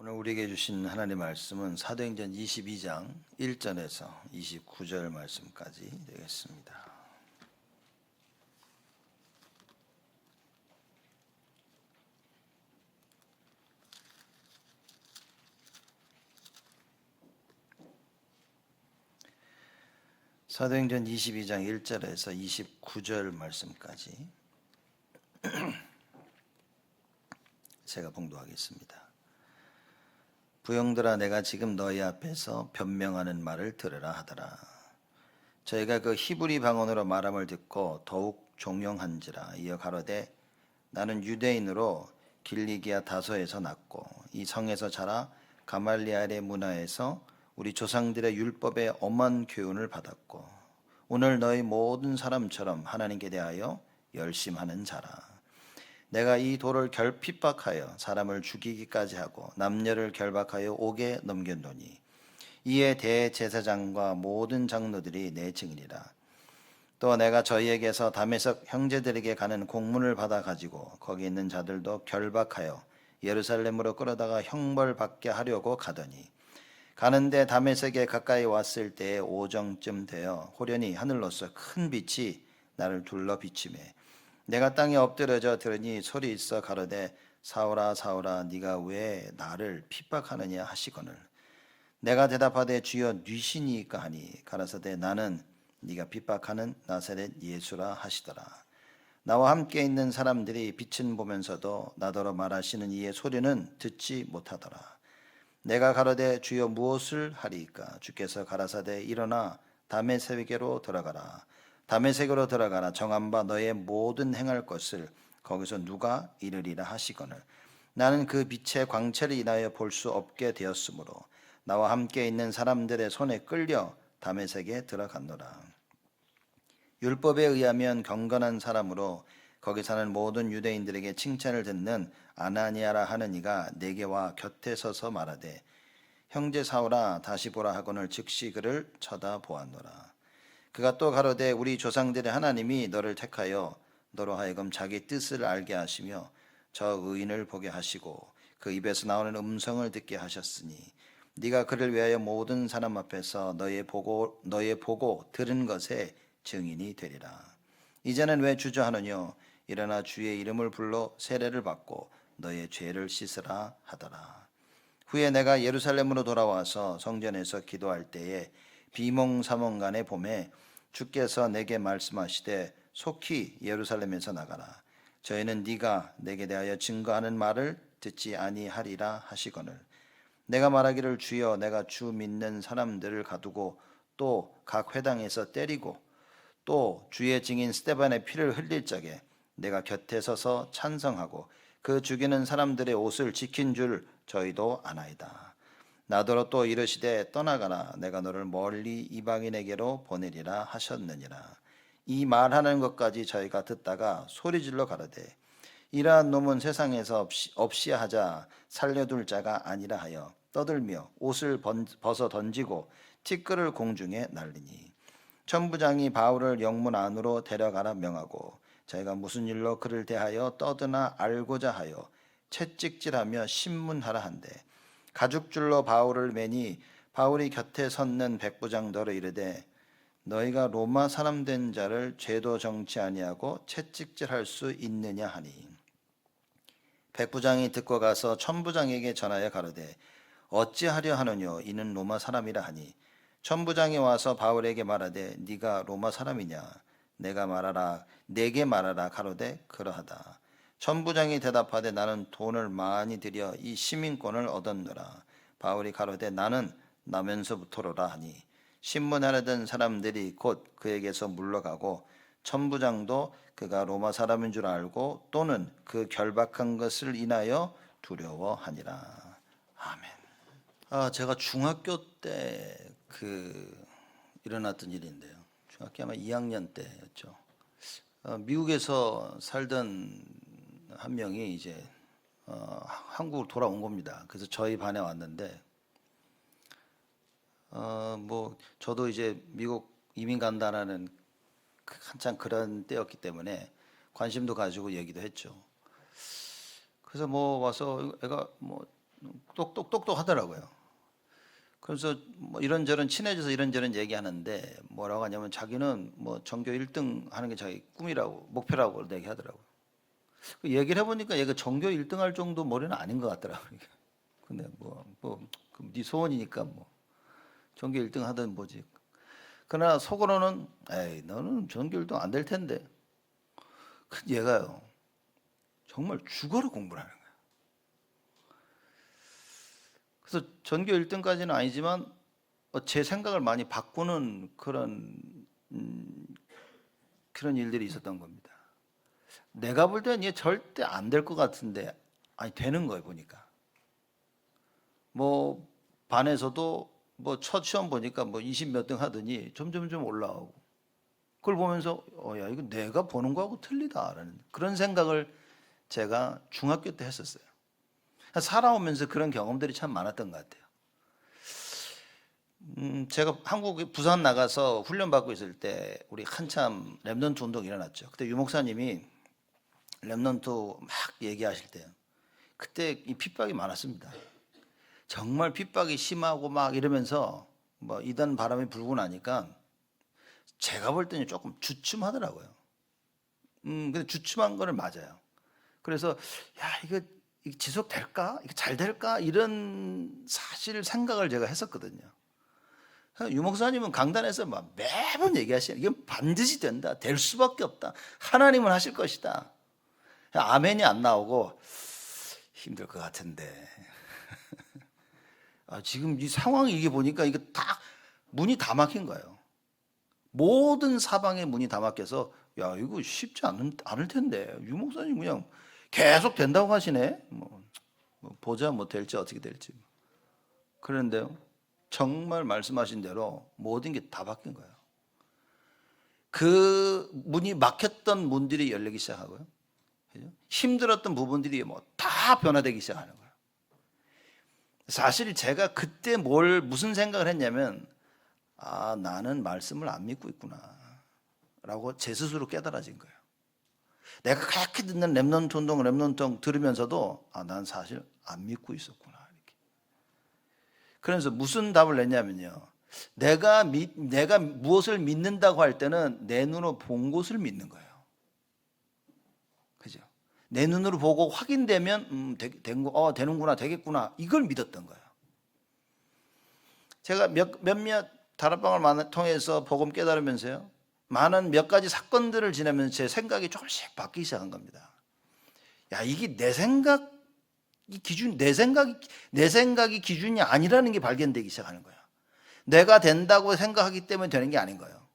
오늘 우리에게 주신 하나님의 말씀은 사도행전 22장 1절에서 29절 말씀까지 되겠습니다. 사도행전 22장 1절에서 29절 말씀까지 제가 봉독하겠습니다. 부형들아, 내가 지금 너희 앞에서 변명하는 말을 들으라 하더라. 저희가 그 히브리 방언으로 말함을 듣고 더욱 종용한지라. 이어 가로되, 나는 유대인으로 길리기아 다소에서 났고 이 성에서 자라 가말리엘의 문화에서 우리 조상들의 율법의 엄한 교훈을 받았고 오늘 너희 모든 사람처럼 하나님께 대하여 열심하는 자라. 내가 이 돌을 핍박하여 사람을 죽이기까지 하고 남녀를 결박하여 옥에 넘겼노니 이에 대제사장과 모든 장로들이 내 증인이라. 또 내가 저희에게서 다메섹 형제들에게 가는 공문을 받아 가지고 거기 있는 자들도 결박하여 예루살렘으로 끌어다가 형벌받게 하려고 가더니 가는데 다메섹에 가까이 왔을 때에 오정쯤 되어 호련히 하늘로서 큰 빛이 나를 둘러 비치매 내가 땅에 엎드려져 들으니 소리 있어 가로되, 사울아 사울아, 네가 왜 나를 핍박하느냐 하시거늘 내가 대답하되, 주여 뉘시니까 하니 가라사대, 나는 네가 핍박하는 나사렛 예수라 하시더라. 나와 함께 있는 사람들이 빛은 보면서도 나더러 말하시는 이의 소리는 듣지 못하더라. 내가 가로되, 주여 무엇을 하리이까? 주께서 가라사대, 일어나 다메섹에로 들어가라. 다메섹으로 들어가라. 정한 바 너의 모든 행할 것을 거기서 누가 이르리라 하시거늘 나는 그 빛의 광채를 인하여 볼 수 없게 되었으므로 나와 함께 있는 사람들의 손에 끌려 다메섹에 들어갔노라. 율법에 의하면 경건한 사람으로 거기 사는 모든 유대인들에게 칭찬을 듣는 아나니아라 하는 이가 내게 와 곁에 서서 말하되, 형제 사울아 다시 보라 하거늘 즉시 그를 쳐다보았노라. 그가 또 가로되, 우리 조상들의 하나님이 너를 택하여 너로 하여금 자기 뜻을 알게 하시며 저 의인을 보게 하시고 그 입에서 나오는 음성을 듣게 하셨으니 네가 그를 위하여 모든 사람 앞에서 너의 보고 들은 것에 증인이 되리라. 이제는 왜 주저하느뇨? 일어나 주의 이름을 불러 세례를 받고 너의 죄를 씻으라 하더라. 후에 내가 예루살렘으로 돌아와서 성전에서 기도할 때에 비몽사몽간에 봄에 주께서 내게 말씀하시되, 속히 예루살렘에서 나가라. 저희는 네가 내게 대하여 증거하는 말을 듣지 아니하리라 하시거늘 내가 말하기를, 주여 내가 주 믿는 사람들을 가두고 또 각 회당에서 때리고 또 주의 증인 스데반의 피를 흘릴 적에 내가 곁에 서서 찬성하고 그 죽이는 사람들의 옷을 지킨 줄 저희도 아나이다. 나더러 또 이르시되, 떠나가라. 내가 너를 멀리 이방인에게로 보내리라 하셨느니라. 이 말하는 것까지 저희가 듣다가 소리질러 가로되, 이러한 놈은 세상에서 없이 하자 살려둘 자가 아니라 하여 떠들며 옷을 벗어 던지고 티끌을 공중에 날리니 천부장이 바울을 영문 안으로 데려가라 명하고 저희가 무슨 일로 그를 대하여 떠드나 알고자 하여 채찍질하며 신문하라 한대 가죽줄로 바울을 매니 바울이 곁에 섰는 백부장더러 이르되, 너희가 로마 사람 된 자를 죄도 정치 아니하고 채찍질할 수 있느냐 하니 백부장이 듣고 가서 천부장에게 전하여 가로되, 어찌하려 하느뇨? 이는 로마 사람이라 하니 천부장이 와서 바울에게 말하되, 네가 로마 사람이냐? 내게 말하라 가로되, 그러하다. 천부장이 대답하되, 나는 돈을 많이 들여 이 시민권을 얻었노라. 바울이 가로되, 나는 나면서부터로라 하니 신문하려던 사람들이 곧 그에게서 물러가고 천부장도 그가 로마 사람인 줄 알고 또는 그 결박한 것을 인하여 두려워하니라. 아멘. 제가 중학교 때 일어났던 일인데요. 중학교 아마 2학년 때였죠. 미국에서 살던 한 명이 이제 한국으로 돌아온 겁니다. 그래서 저희 반에 왔는데 저도 이제 미국 이민 간다라는 한창 그런 때였기 때문에 관심도 가지고 얘기도 했죠. 그래서 와서 애가 똑똑하더라고요. 그래서 뭐 이런저런 친해져서 이런저런 얘기하는데 뭐라고 하냐면 자기는 뭐 전교 1등 하는 게 자기 꿈이라고 목표라고 얘기하더라고요. 그 얘기를 해보니까 얘가 전교 1등 할 정도 머리는 아닌 것 같더라고요. 근데 네 소원이니까 뭐 전교 1등 하든 뭐지. 그러나 속으로는 에이 너는 전교 1등 안 될 텐데. 얘가요 정말 죽어라 공부를 하는 거예요. 그래서 전교 1등까지는 아니지만 제 생각을 많이 바꾸는 그런 일들이 있었던 겁니다. 내가 볼 때는 얘 절대 안 될 것 같은데 아니 되는 거예요 보니까. 뭐 반에서도 뭐 첫 시험 보니까 뭐 20 몇 등 하더니 점점 올라오고 그걸 보면서 야 이거 내가 보는 거하고 틀리다라는 그런 생각을 제가 중학교 때 했었어요. 살아오면서 그런 경험들이 참 많았던 것 같아요. 제가 한국 부산 나가서 훈련 받고 있을 때 우리 한참 랩넌트 운동이 일어났죠. 그때 유 목사님이 랩넌트 막 얘기하실 때 그때 이 핍박이 많았습니다. 정말 핍박이 심하고 막 이러면서 뭐 이단 바람이 불고 나니까 제가 볼 때는 조금 주춤하더라고요. 근데 주춤한 거는 맞아요. 그래서 야 이거 지속될까? 이거 잘 될까? 이런 사실 생각을 제가 했었거든요. 유 목사님은 강단에서 막 매번 얘기하시는 이건 반드시 된다. 될 수밖에 없다. 하나님은 하실 것이다. 아멘이 안 나오고 힘들 것 같은데. 지금 이 상황이 이게 보니까 이거 다 문이 다 막힌 거예요. 모든 사방에 문이 다 막혀서 야 이거 쉽지 않을 텐데 유 목사님 그냥 계속 된다고 하시네. 보자 뭐 될지 어떻게 될지. 그런데요 정말 말씀하신 대로 모든 게 다 바뀐 거예요. 그 문이 막혔던 문들이 열리기 시작하고요. 힘들었던 부분들이 뭐 다 변화되기 시작하는 거예요. 사실 제가 그때 무슨 생각을 했냐면 나는 말씀을 안 믿고 있구나 라고 제 스스로 깨달아진 거예요. 내가 그렇게 듣는 랩넌트 들으면서도 난 사실 안 믿고 있었구나 이렇게. 그래서 무슨 답을 냈냐면요. 내가 무엇을 믿는다고 할 때는 내 눈으로 본 것을 믿는 거예요. 그죠? 내 눈으로 보고 확인되면 되는구나 되겠구나 이걸 믿었던 거예요. 제가 몇몇 다락방을 통해서 복음 깨달으면서요. 많은 몇 가지 사건들을 지나면서 제 생각이 조금씩 바뀌기 시작한 겁니다. 야 이게 내 생각이 기준이 아니라는 게 발견되기 시작하는 거예요. 내가 된다고 생각하기 때문에 되는 게 아닌 거예요.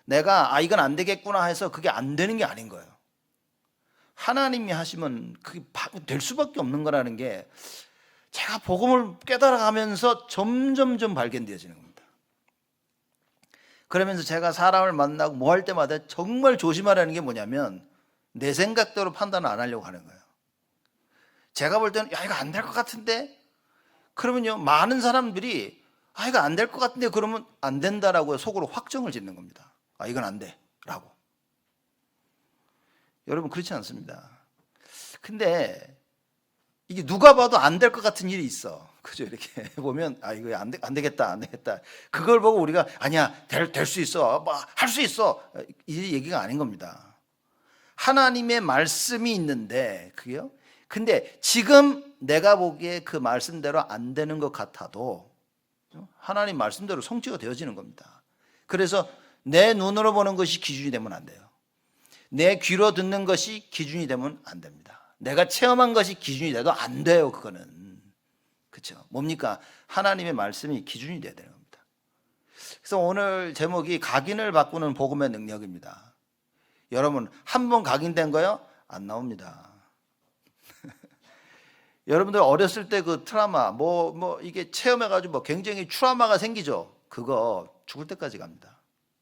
내가 이건 안 되겠구나 해서 그게 안 되는 게 아닌 거예요. 하나님이 하시면 그게 될 수밖에 없는 거라는 게 제가 복음을 깨달아가면서 점점 발견되어지는 겁니다. 그러면서 제가 사람을 만나고 뭐 할 때마다 정말 조심하라는 게 뭐냐면 내 생각대로 판단을 안 하려고 하는 거예요. 제가 볼 때는 야 이거 안 될 것 같은데 그러면요 많은 사람들이 이거 안 될 것 같은데 그러면 안 된다라고 속으로 확정을 짓는 겁니다. 이건 안 돼 라고. 여러분 그렇지 않습니다. 근데 이게 누가 봐도 안 될 것 같은 일이 있어. 그죠? 이렇게 보면 이거 안 되겠다. 그걸 보고 우리가 아니야 될 수 있어, 할 수 있어 이 얘기가 아닌 겁니다. 하나님의 말씀이 있는데 그게요. 근데 지금 내가 보기에 그 말씀대로 안 되는 것 같아도 하나님 말씀대로 성취가 되어지는 겁니다. 그래서 내 눈으로 보는 것이 기준이 되면 안 돼요. 내 귀로 듣는 것이 기준이 되면 안 됩니다. 내가 체험한 것이 기준이 돼도 안 돼요. 그거는 그렇죠. 뭡니까? 하나님의 말씀이 기준이 돼야 되는 겁니다. 그래서 오늘 제목이 각인을 바꾸는 복음의 능력입니다. 여러분 한 번 각인된 거요? 안 나옵니다. 여러분들 어렸을 때 그 트라우마 이게 체험해가지고 굉장히 트라우마가 생기죠. 그거 죽을 때까지 갑니다.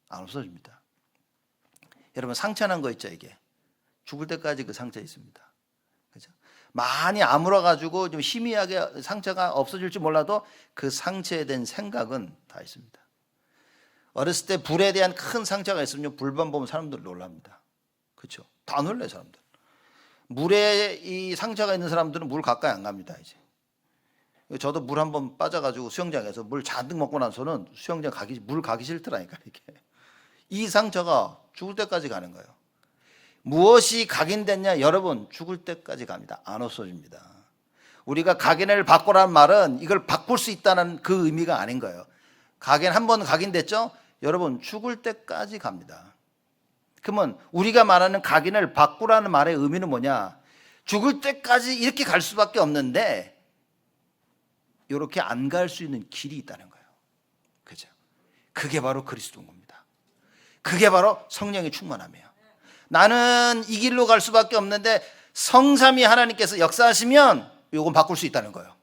안 없어집니다. 여러분 상처난 거 있죠. 이게 죽을 때까지 그 상처 있습니다. 그죠? 많이 아물어가지고 좀 희미하게 상처가 없어질지 몰라도 그 상처에 대한 생각은 다 있습니다. 어렸을 때 불에 대한 큰 상처가 있으면 불만 보면 사람들 놀랍니다. 그렇죠? 다 놀래요 사람들. 물에 이 상처가 있는 사람들은 물 가까이 안 갑니다. 이제 저도 물 한번 빠져가지고 수영장에서 물 잔뜩 먹고 나서는 수영장 물 가기 싫더라니까. 이게 이상 저가 죽을 때까지 가는 거예요. 무엇이 각인됐냐? 여러분, 죽을 때까지 갑니다. 안 없어집니다. 우리가 각인을 바꾸라는 말은 이걸 바꿀 수 있다는 그 의미가 아닌 거예요. 각인 한번 각인됐죠? 여러분, 죽을 때까지 갑니다. 그러면 우리가 말하는 각인을 바꾸라는 말의 의미는 뭐냐? 죽을 때까지 이렇게 갈 수밖에 없는데 이렇게 안 갈 수 있는 길이 있다는 거예요. 그죠? 그게 바로 그리스도인 겁니다. 그게 바로 성령의 충만함이에요. 나는 이 길로 갈 수밖에 없는데 성삼위 하나님께서 역사하시면 이건 바꿀 수 있다는 거예요.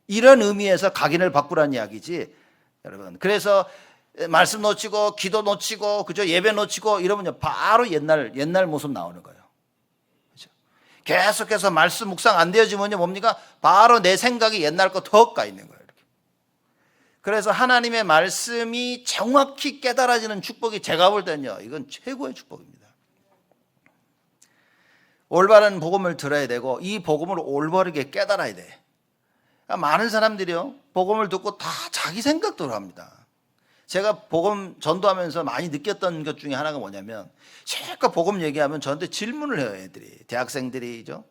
이런 의미에서 각인을 바꾸라는 이야기지, 여러분. 그래서 말씀 놓치고 기도 놓치고 그죠? 예배 놓치고 이러면 바로 옛날 모습 나오는 거예요. 그죠? 계속해서 말씀 묵상 안 되어지면요 뭡니까? 바로 내 생각이 옛날 거 더 가 있는 거예요. 이렇게. 그래서 하나님의 말씀이 정확히 깨달아지는 축복이 제가 볼 때는요 이건 최고의 축복입니다. 올바른 복음을 들어야 되고 이 복음을 올바르게 깨달아야 돼. 많은 사람들이요 복음을 듣고 다 자기 생각대로 합니다. 제가 복음 전도하면서 많이 느꼈던 것 중에 하나가 뭐냐면 실컷 복음 얘기하면 저한테 질문을 해요. 애들이 대학생들이죠.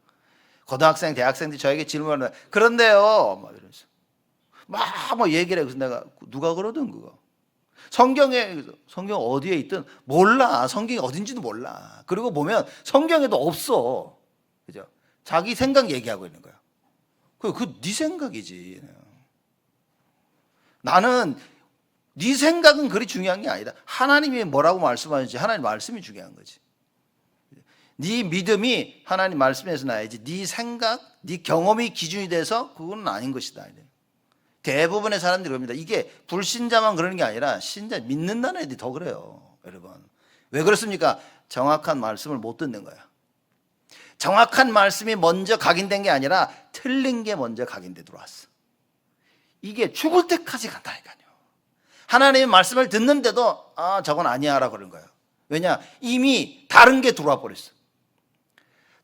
고등학생 대학생들이 저에게 질문을 해요. 그런데요 막 이러면서 막 얘기를 해요. 그래서 내가 누가 그러든 그거 성경 어디에 있든 몰라. 성경이 어딘지도 몰라. 그리고 보면 성경에도 없어. 그죠? 자기 생각 얘기하고 있는 거야. 네 생각이지. 나는 네 생각은 그리 중요한 게 아니다. 하나님이 뭐라고 말씀하는지 하나님 말씀이 중요한 거지. 네 믿음이 하나님 말씀에서 나야지. 네 생각, 네 경험이 기준이 돼서 그건 아닌 것이다. 대부분의 사람들이 그럽니다. 이게 불신자만 그러는 게 아니라 신자 믿는다는 애들이 더 그래요. 여러분. 왜 그렇습니까? 정확한 말씀을 못 듣는 거야. 정확한 말씀이 먼저 각인된 게 아니라 틀린 게 먼저 각인돼 들어왔어. 이게 죽을 때까지 간다니까요. 하나님의 말씀을 듣는데도 저건 아니야 라고 그러는 거예요. 왜냐? 이미 다른 게 들어와 버렸어.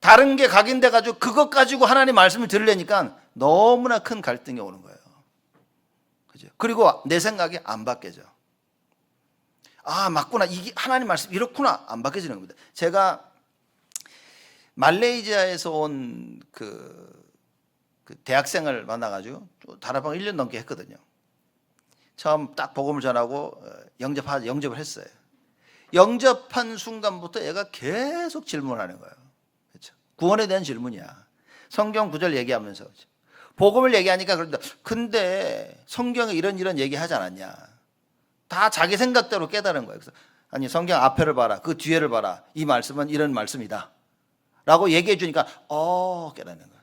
다른 게 각인돼 가지고 그것 가지고 하나님 말씀을 들으려니까 너무나 큰 갈등이 오는 거예요. 그죠? 그리고 내 생각이 안 바뀌어져. 맞구나. 이게 하나님 말씀 이렇구나. 안 바뀌어지는 겁니다. 제가 말레이시아에서 온 그 대학생을 만나가지고 다락방 1년 넘게 했거든요. 처음 딱 복음을 전하고 영접을 했어요. 영접한 순간부터 얘가 계속 질문하는 거예요. 그렇죠? 구원에 대한 질문이야. 성경 구절 얘기하면서. 그렇죠? 복음을 얘기하니까 그런다. 근데 성경에 이런 얘기 하지 않았냐. 다 자기 생각대로 깨달은 거예요. 그래서 아니 성경 앞에를 봐라. 그 뒤에를 봐라. 이 말씀은 이런 말씀이다. 라고 얘기해 주니까 깨닫는 거예요.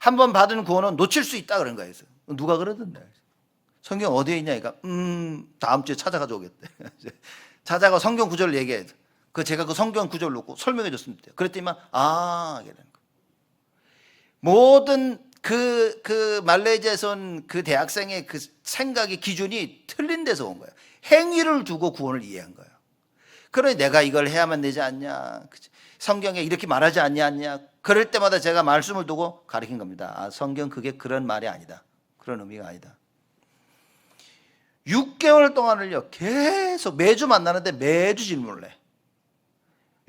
한 번 받은 구원은 놓칠 수 있다 그런 거예요. 누가 그러던데. 성경 어디에 있냐? 그러니까 다음 주에 찾아가지고 오겠대. 찾아가 성경 구절을 얘기해. 제가 그 성경 구절을 놓고 설명해 줬습니다. 그랬더니만 이라는 거예요. 모든 그 말레이시아에서 온 그 대학생의 그 생각의 기준이 틀린 데서 온 거예요. 행위를 두고 구원을 이해한 거예요. 그러니 내가 이걸 해야만 되지 않냐. 성경에 이렇게 말하지 않냐. 그럴 때마다 제가 말씀을 두고 가르친 겁니다. 성경 그게 그런 말이 아니다. 그런 의미가 아니다. 6개월 동안을요 계속 매주 만나는데 매주 질문을 해.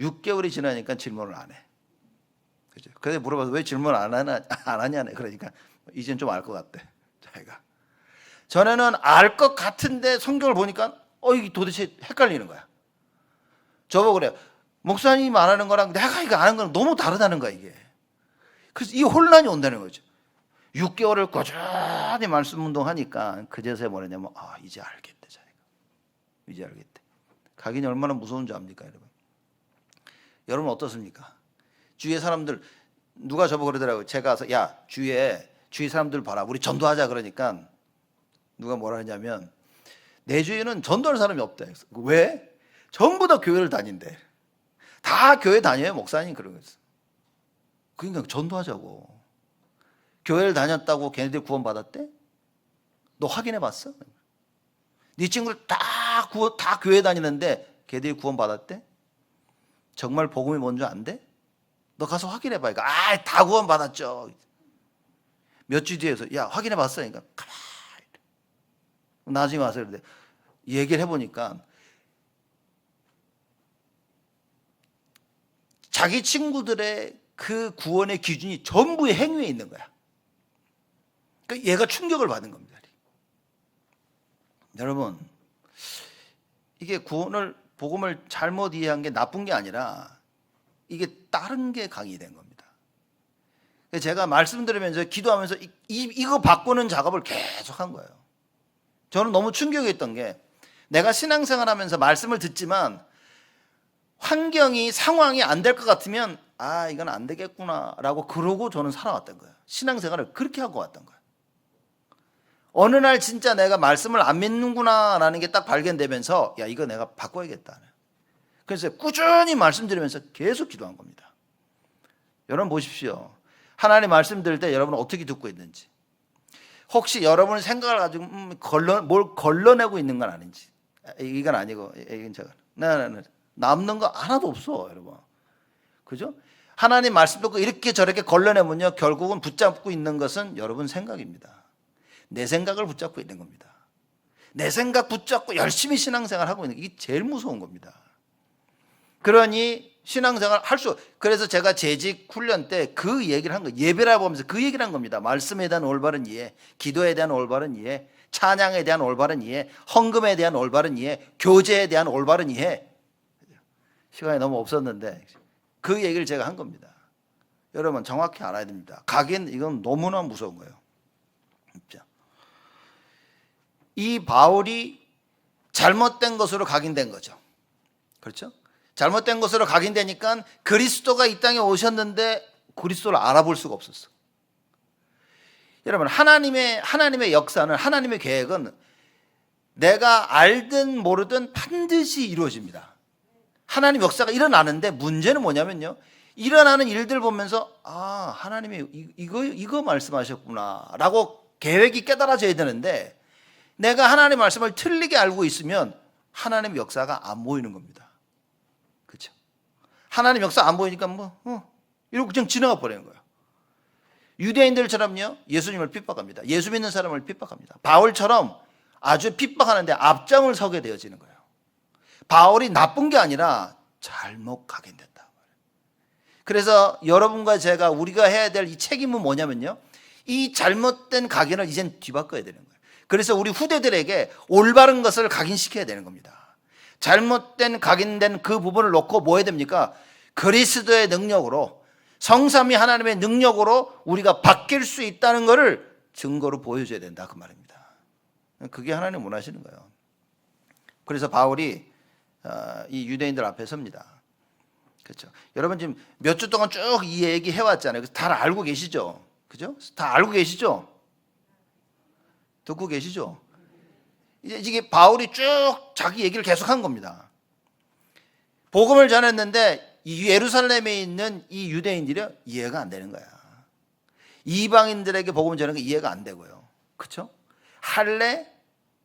6개월이 지나니까 질문을 안 해. 그죠? 그래서 물어봐서 왜 질문 안 하냐네. 그러니까 이젠 좀 알 것 같대. 자기가. 전에는 알 것 같은데 성경을 보니까 이게 도대체 헷갈리는 거야. 저보고 그래요. 목사님이 말하는 거랑 내가 이거 아는 거랑 너무 다르다는 거야 이게. 그래서 이 혼란이 온다는 거죠. 6개월을 꾸준히 말씀 운동하니까 그제서야 뭐냐면 이제 알겠대 자기가. 이제 알겠대. 각인이 얼마나 무서운 줄 압니까 여러분? 여러분 어떻습니까? 주위의 사람들 누가 저보고 그러더라고요. 제가 가서 주위 사람들 봐라. 우리 전도하자 그러니까 누가 뭐라 하냐면 내 주위에는 전도할 사람이 없대. 왜? 전부 다 교회를 다닌대. 다 교회 다녀요 목사님 그런 거였어. 그러니까 전도하자고. 교회를 다녔다고 걔네들 구원 받았대? 너 확인해 봤어? 네 친구들 다 교회 다니는데 걔들이 구원 받았대? 정말 복음이 뭔지 안 돼? 너 가서 확인해 봐. 다 구원 받았죠. 몇 주 뒤에서 야 확인해 봤어? 그러니까 가만히 나중에 와서 그런데 얘기를 해보니까 자기 친구들의 그 구원의 기준이 전부의 행위에 있는 거야. 그러니까 얘가 충격을 받은 겁니다. 여러분, 이게 구원을 복음을 잘못 이해한 게 나쁜 게 아니라 이게 다른 게 강의된 겁니다. 제가 말씀 들으면서 기도하면서 이거 바꾸는 작업을 계속 한 거예요. 저는 너무 충격이었던 게 내가 신앙생활하면서 말씀을 듣지만 환경이 상황이 안 될 것 같으면 아 이건 안 되겠구나 라고 그러고 저는 살아왔던 거예요. 신앙생활을 그렇게 하고 왔던 거예요. 어느 날 진짜 내가 말씀을 안 믿는구나 라는 게 딱 발견되면서 야 이거 내가 바꿔야겠다. 그래서 꾸준히 말씀 들으면서 계속 기도한 겁니다. 여러분 보십시오. 하나님 말씀 들을 때 여러분은 어떻게 듣고 있는지, 혹시 여러분의 생각을 가지고 뭘 걸러내고 있는 건 아닌지. 이건 아니고 이건 제가 남는 거 하나도 없어 여러분. 그죠? 하나님 말씀 듣고 이렇게 저렇게 걸러내면요 결국은 붙잡고 있는 것은 여러분 생각입니다. 내 생각을 붙잡고 있는 겁니다. 내 생각 붙잡고 열심히 신앙생활 하고 있는 게 이게 제일 무서운 겁니다. 그러니 신앙생활 그래서 제가 재직 훈련 때 그 얘기를 한 거예요. 예배라고 하면서 그 얘기를 한 겁니다. 말씀에 대한 올바른 이해, 기도에 대한 올바른 이해, 찬양에 대한 올바른 이해, 헌금에 대한 올바른 이해, 교제에 대한 올바른 이해. 시간이 너무 없었는데 그 얘기를 제가 한 겁니다. 여러분 정확히 알아야 됩니다. 이건 너무나 무서운 거예요. 이 바울이 잘못된 것으로 각인된 거죠. 그렇죠? 잘못된 것으로 각인되니까 그리스도가 이 땅에 오셨는데 그리스도를 알아볼 수가 없었어. 여러분 하나님의 역사는, 하나님의 계획은 내가 알든 모르든 반드시 이루어집니다. 하나님 역사가 일어나는데 문제는 뭐냐면요, 일어나는 일들 보면서 아 하나님이 이거 말씀하셨구나 라고 계획이 깨달아져야 되는데 내가 하나님의 말씀을 틀리게 알고 있으면 하나님의 역사가 안 보이는 겁니다. 그렇죠? 하나님 역사 안 보이니까 이러고 그냥 지나가 버리는 거예요. 유대인들처럼요 예수님을 핍박합니다. 예수 믿는 사람을 핍박합니다. 바울처럼 아주 핍박하는데 앞장을 서게 되어지는 거예요. 바울이 나쁜 게 아니라 잘못 각인됐다. 그래서 여러분과 제가 우리가 해야 될 이 책임은 뭐냐면요, 이 잘못된 각인을 이젠 뒤바꿔야 되는 거예요. 그래서 우리 후대들에게 올바른 것을 각인시켜야 되는 겁니다. 잘못된 각인된 그 부분을 놓고 뭐 해야 됩니까? 그리스도의 능력으로, 성삼위 하나님의 능력으로 우리가 바뀔 수 있다는 것을 증거로 보여줘야 된다 그 말입니다. 그게 하나님 원하시는 거예요. 그래서 바울이 이 유대인들 앞에 섭니다. 그렇죠? 여러분 지금 몇 주 동안 쭉 이 얘기 해왔잖아요. 다 알고 계시죠? 그죠? 다 알고 계시죠? 듣고 계시죠? 이게 바울이 쭉 자기 얘기를 계속한 겁니다. 복음을 전했는데 이 예루살렘에 있는 이 유대인들이 이해가 안 되는 거야. 이방인들에게 복음을 전하는 게 이해가 안 되고요. 그렇죠? 할례,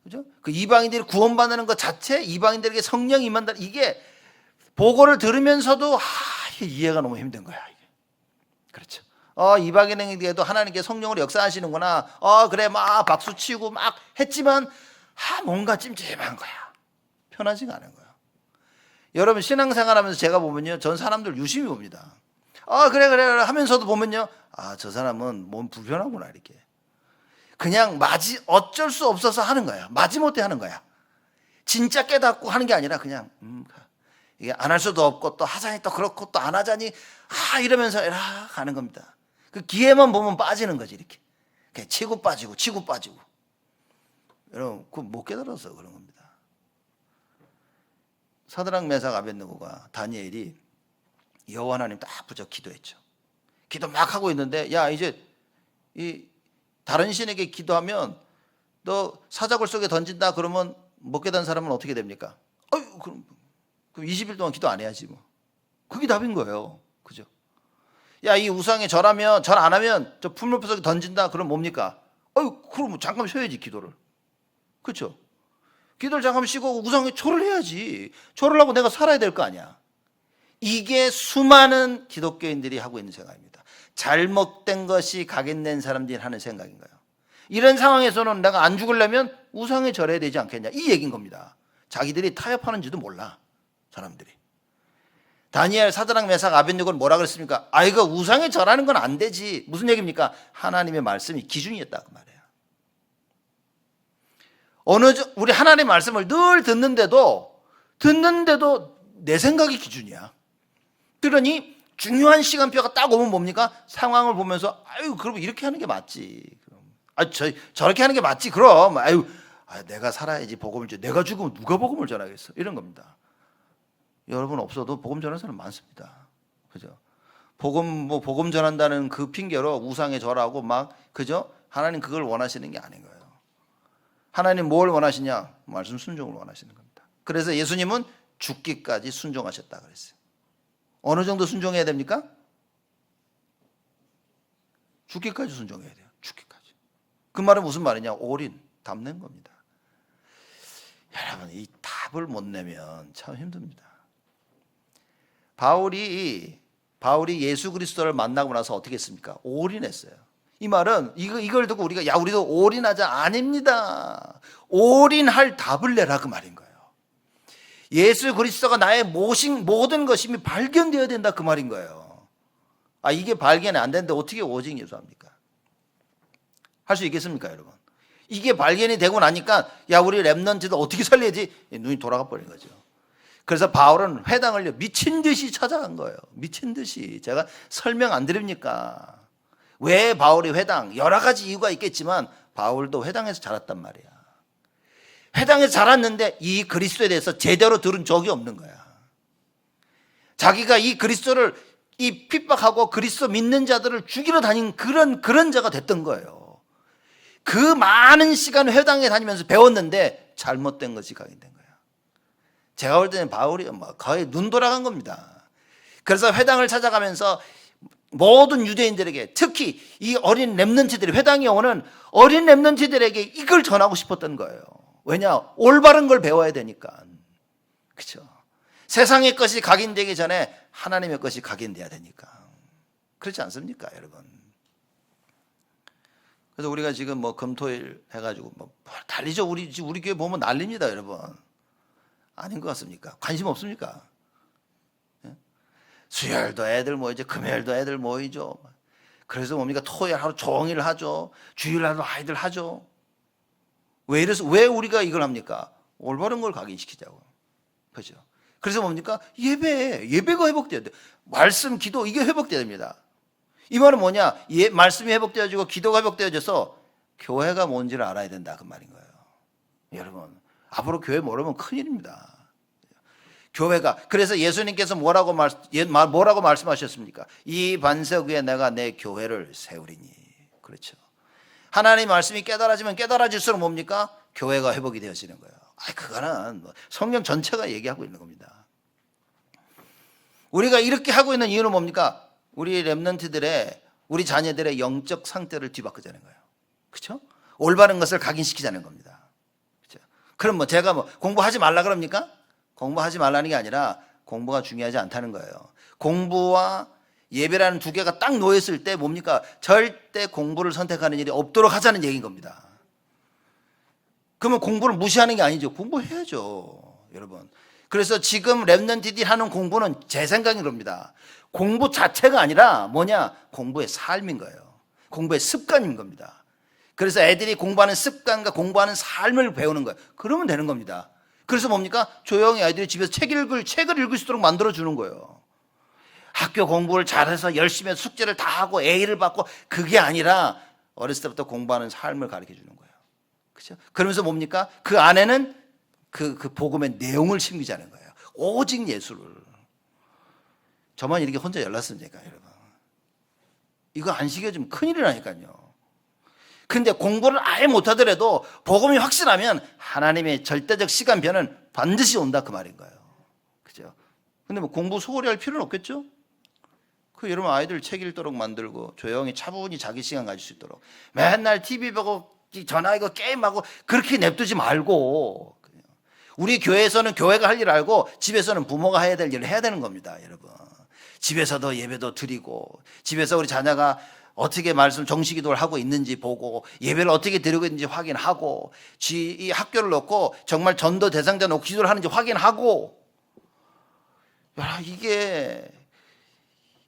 그죠? 그 이방인들이 구원받는 것 자체, 이방인들에게 성령이 임한다, 이게 보고를 들으면서도 이해가 너무 힘든 거야. 이게. 그렇죠? 이방인에게도 하나님께 성령으로 역사하시는구나. 그래 막 박수 치고 막 했지만 뭔가 찜찜한 거야. 편하지가 않은 거야. 여러분 신앙생활하면서 제가 보면요, 전 사람들 유심히 봅니다. 그래 하면서도 보면요, 저 사람은 몸 불편하구나 이렇게. 그냥 어쩔 수 없어서 하는 거야. 마지못해 하는 거야. 진짜 깨닫고 하는 게 아니라 그냥 이게 안 할 수도 없고 또 하자니 또 그렇고 또 안 하자니 이러면서 가는 겁니다. 그 기회만 보면 빠지는 거지 이렇게. 그냥 치고 빠지고. 여러분 그거 못 깨달아서 그런 겁니다. 사드락 메삭 아벳느고가 다니엘이 여호와 하나님 딱 붙여 기도했죠. 기도 막 하고 있는데 야 이제 이 다른 신에게 기도하면 너 사자굴 속에 던진다 그러면 못 깨달은 사람은 어떻게 됩니까? 그럼 20일 동안 기도 안 해야지 뭐. 그게 답인 거예요. 그죠? 야 이 우상에 절 안 하면 저 풀무불 속에 던진다 그럼 뭡니까? 그럼 잠깐 쉬어야지 기도를. 그렇죠? 기도를 잠깐 쉬고 우상에 절을 해야지. 절을 하고 내가 살아야 될 거 아니야. 이게 수많은 기독교인들이 하고 있는 생각입니다. 잘못된 것이 각인된 사람들이 하는 생각인 거예요. 이런 상황에서는 내가 안 죽으려면 우상에 절해야 되지 않겠냐, 이 얘기인 겁니다. 자기들이 타협하는지도 몰라, 사람들이. 다니엘, 사드락, 메삭, 아벳느고는 뭐라 그랬습니까? 이거 우상에 절하는 건 안 되지. 무슨 얘기입니까? 하나님의 말씀이 기준이었다, 그 말이에요. 우리 하나님의 말씀을 늘 듣는데도 내 생각이 기준이야. 그러니 중요한 시간표가 딱 오면 뭡니까? 상황을 보면서 그럼 이렇게 하는 게 맞지. 저렇게 하는 게 맞지. 그럼 내가 살아야지 복음을 줘. 내가 죽으면 누가 복음을 전하겠어? 이런 겁니다. 여러분 없어도 복음 전하는 사람 많습니다. 그죠? 복음 전한다는 그 핑계로 우상에 절하고 그죠? 하나님 그걸 원하시는 게 아닌 거예요. 하나님 뭘 원하시냐? 말씀 순종을 원하시는 겁니다. 그래서 예수님은 죽기까지 순종하셨다 그랬어요. 어느 정도 순종해야 됩니까? 죽기까지 순종해야 돼요. 죽기까지. 그 말은 무슨 말이냐? 올인, 답는 겁니다. 여러분, 이 답을 못 내면 참 힘듭니다. 바울이 예수 그리스도를 만나고 나서 어떻게 했습니까? 올인했어요. 이 말은 이걸 듣고 우리도 올인하자, 아닙니다. 올인할 답을 내라, 그 말인 거예요. 예수 그리스도가 나의 모든 것이 발견되어야 된다, 그 말인 거예요. 이게 발견이 안 되는데 어떻게 오직 예수합니까? 할 수 있겠습니까, 여러분? 이게 발견이 되고 나니까 우리 렘넌트들 어떻게 살려야지? 눈이 돌아가 버린 거죠. 그래서 바울은 회당을 미친 듯이 찾아간 거예요. 미친 듯이. 제가 설명 안 드립니까? 왜 바울이 회당? 여러 가지 이유가 있겠지만 바울도 회당에서 자랐단 말이야. 회당에서 자랐는데 이 그리스도에 대해서 제대로 들은 적이 없는 거야. 자기가 이 그리스도를 핍박하고 그리스도 믿는 자들을 죽이러 다닌 그런 자가 됐던 거예요. 그 많은 시간 회당에 다니면서 배웠는데 잘못된 것이 각인된 거야. 제가 볼 때는 바울이 거의 눈 돌아간 겁니다. 그래서 회당을 찾아가면서 모든 유대인들에게, 특히 이 어린 렘넌트들이, 회당에 오는 어린 렘넌트들에게 이걸 전하고 싶었던 거예요. 왜냐? 올바른 걸 배워야 되니까. 그렇죠? 세상의 것이 각인되기 전에 하나님의 것이 각인돼야 되니까. 그렇지 않습니까, 여러분? 그래서 우리가 지금 금토일 해가지고 달리죠. 우리 교회 보면 난립니다, 여러분. 아닌 것 같습니까? 관심 없습니까? 수요일도 애들 모이죠. 금요일도 애들 모이죠. 그래서 뭡니까? 토요일 하루 종일 하죠. 주일 하루 아이들 하죠. 왜 우리가 이걸 합니까? 올바른 걸 각인시키자고. 그죠? 그래서 뭡니까? 예배가 회복돼야 돼. 말씀, 기도, 이게 회복돼야 됩니다. 이 말은 뭐냐? 말씀이 회복되어지고 기도가 회복되어져서 교회가 뭔지를 알아야 된다, 그 말인 거예요. 여러분, 앞으로 교회 모르면 큰일입니다. 교회가. 그래서 예수님께서 뭐라고 말씀하셨습니까? 이 반석 위에 내가 내 교회를 세우리니. 그렇죠. 하나님의 말씀이 깨달아지면 깨달아질수록 뭡니까? 교회가 회복이 되어지는 거예요. 그거는 성경 전체가 얘기하고 있는 겁니다. 우리가 이렇게 하고 있는 이유는 뭡니까? 우리 렘넌트들의, 우리 자녀들의 영적 상태를 뒤바꾸자는 거예요. 그렇죠? 올바른 것을 각인시키자는 겁니다. 그렇죠? 그럼 제가 공부하지 말라 그럽니까? 공부하지 말라는 게 아니라 공부가 중요하지 않다는 거예요. 공부와 예배라는 두 개가 딱 놓였을 때 뭡니까? 절대 공부를 선택하는 일이 없도록 하자는 얘기인 겁니다. 그러면 공부를 무시하는 게 아니죠. 공부해야죠, 여러분. 그래서 지금 렘넌트들이 하는 공부는 제 생각인 겁니다. 공부 자체가 아니라 공부의 삶인 거예요. 공부의 습관인 겁니다. 그래서 애들이 공부하는 습관과 공부하는 삶을 배우는 거예요. 그러면 되는 겁니다. 그래서 뭡니까? 조용히 아이들이 집에서 책을 읽을 수 있도록 만들어주는 거예요. 학교 공부를 잘해서 열심히 해서 숙제를 다 하고 A를 받고, 그게 아니라 어렸을 때부터 공부하는 삶을 가르쳐 주는 거예요. 그렇죠? 그러면서 뭡니까? 그 안에는 그 복음의 내용을 심기자는 거예요. 오직 예수를. 저만 이렇게 혼자 열났습니까, 여러분? 이거 안 시켜주면 큰일이라니까요. 근데 공부를 아예 못하더라도 복음이 확실하면 하나님의 절대적 시간표는 반드시 온다, 그 말인 거예요. 그죠? 근데 공부 소홀히 할 필요는 없겠죠? 여러분 아이들 책 읽도록 만들고 조용히 차분히 자기 시간 가질 수 있도록, 맨날 TV 보고 전화하고 게임하고 그렇게 냅두지 말고, 우리 교회에서는 교회가 할 일 알고 집에서는 부모가 해야 될 일을 해야 되는 겁니다, 여러분. 집에서도 예배도 드리고, 집에서 우리 자녀가 어떻게 말씀 정식기도를 하고 있는지 보고, 예배를 어떻게 드리고 있는지 확인하고, 이 학교를 놓고 정말 전도 대상자 놓고 기도를 하는지 확인하고. 야,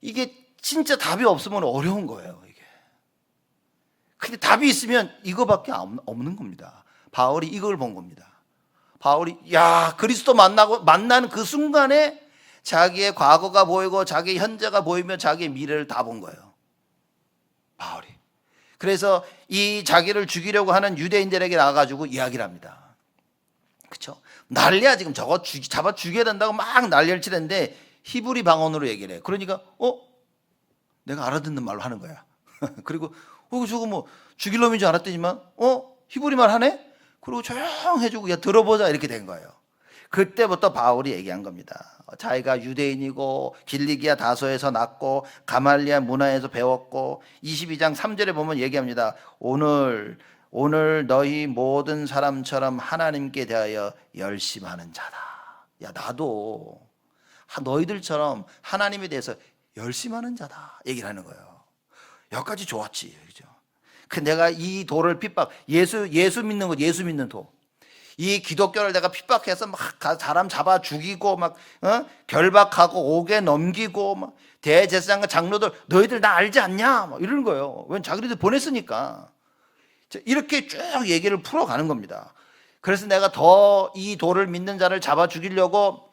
이게 진짜 답이 없으면 어려운 거예요, 이게. 근데 답이 있으면 이거밖에 없는 겁니다. 바울이 이걸 본 겁니다. 바울이 그리스도 만나는 그 순간에 자기의 과거가 보이고 자기의 현재가 보이며 자기의 미래를 다 본 거예요, 바울이. 그래서 이 자기를 죽이려고 하는 유대인들에게 나가가지고 이야기를 합니다. 그렇죠? 난리야, 지금 저거 잡아 죽여야 된다고 막 난리를 치는데 히브리 방언으로 얘기를 해요. 그러니까 내가 알아듣는 말로 하는 거야. 그리고 저거 뭐 죽일 놈인 줄 알았더니만 히브리 말 하네? 그리고 조용해지고 들어보자 이렇게 된 거예요. 그때부터 바울이 얘기한 겁니다. 자기가 유대인이고 길리기아 다소에서 났고 가말리아 문화에서 배웠고, 22장 3절에 보면 얘기합니다. 오늘 너희 모든 사람처럼 하나님께 대하여 열심하는 자다. 야, 나도 너희들처럼 하나님에 대해서 열심하는 자다 얘기를 하는 거예요. 여기까지 좋았지, 그죠? 근데 내가 이 도를 예수 믿는 거, 예수 믿는 도, 이 기독교를 내가 핍박해서 막 사람 잡아 죽이고 결박하고 옥에 넘기고 막 대제사장과 장로들 너희들 나 알지 않냐 막 이러는 거예요. 왜? 자기들 보냈으니까. 이렇게 쭉 얘기를 풀어가는 겁니다. 그래서 내가 더 이 도를 믿는 자를 잡아 죽이려고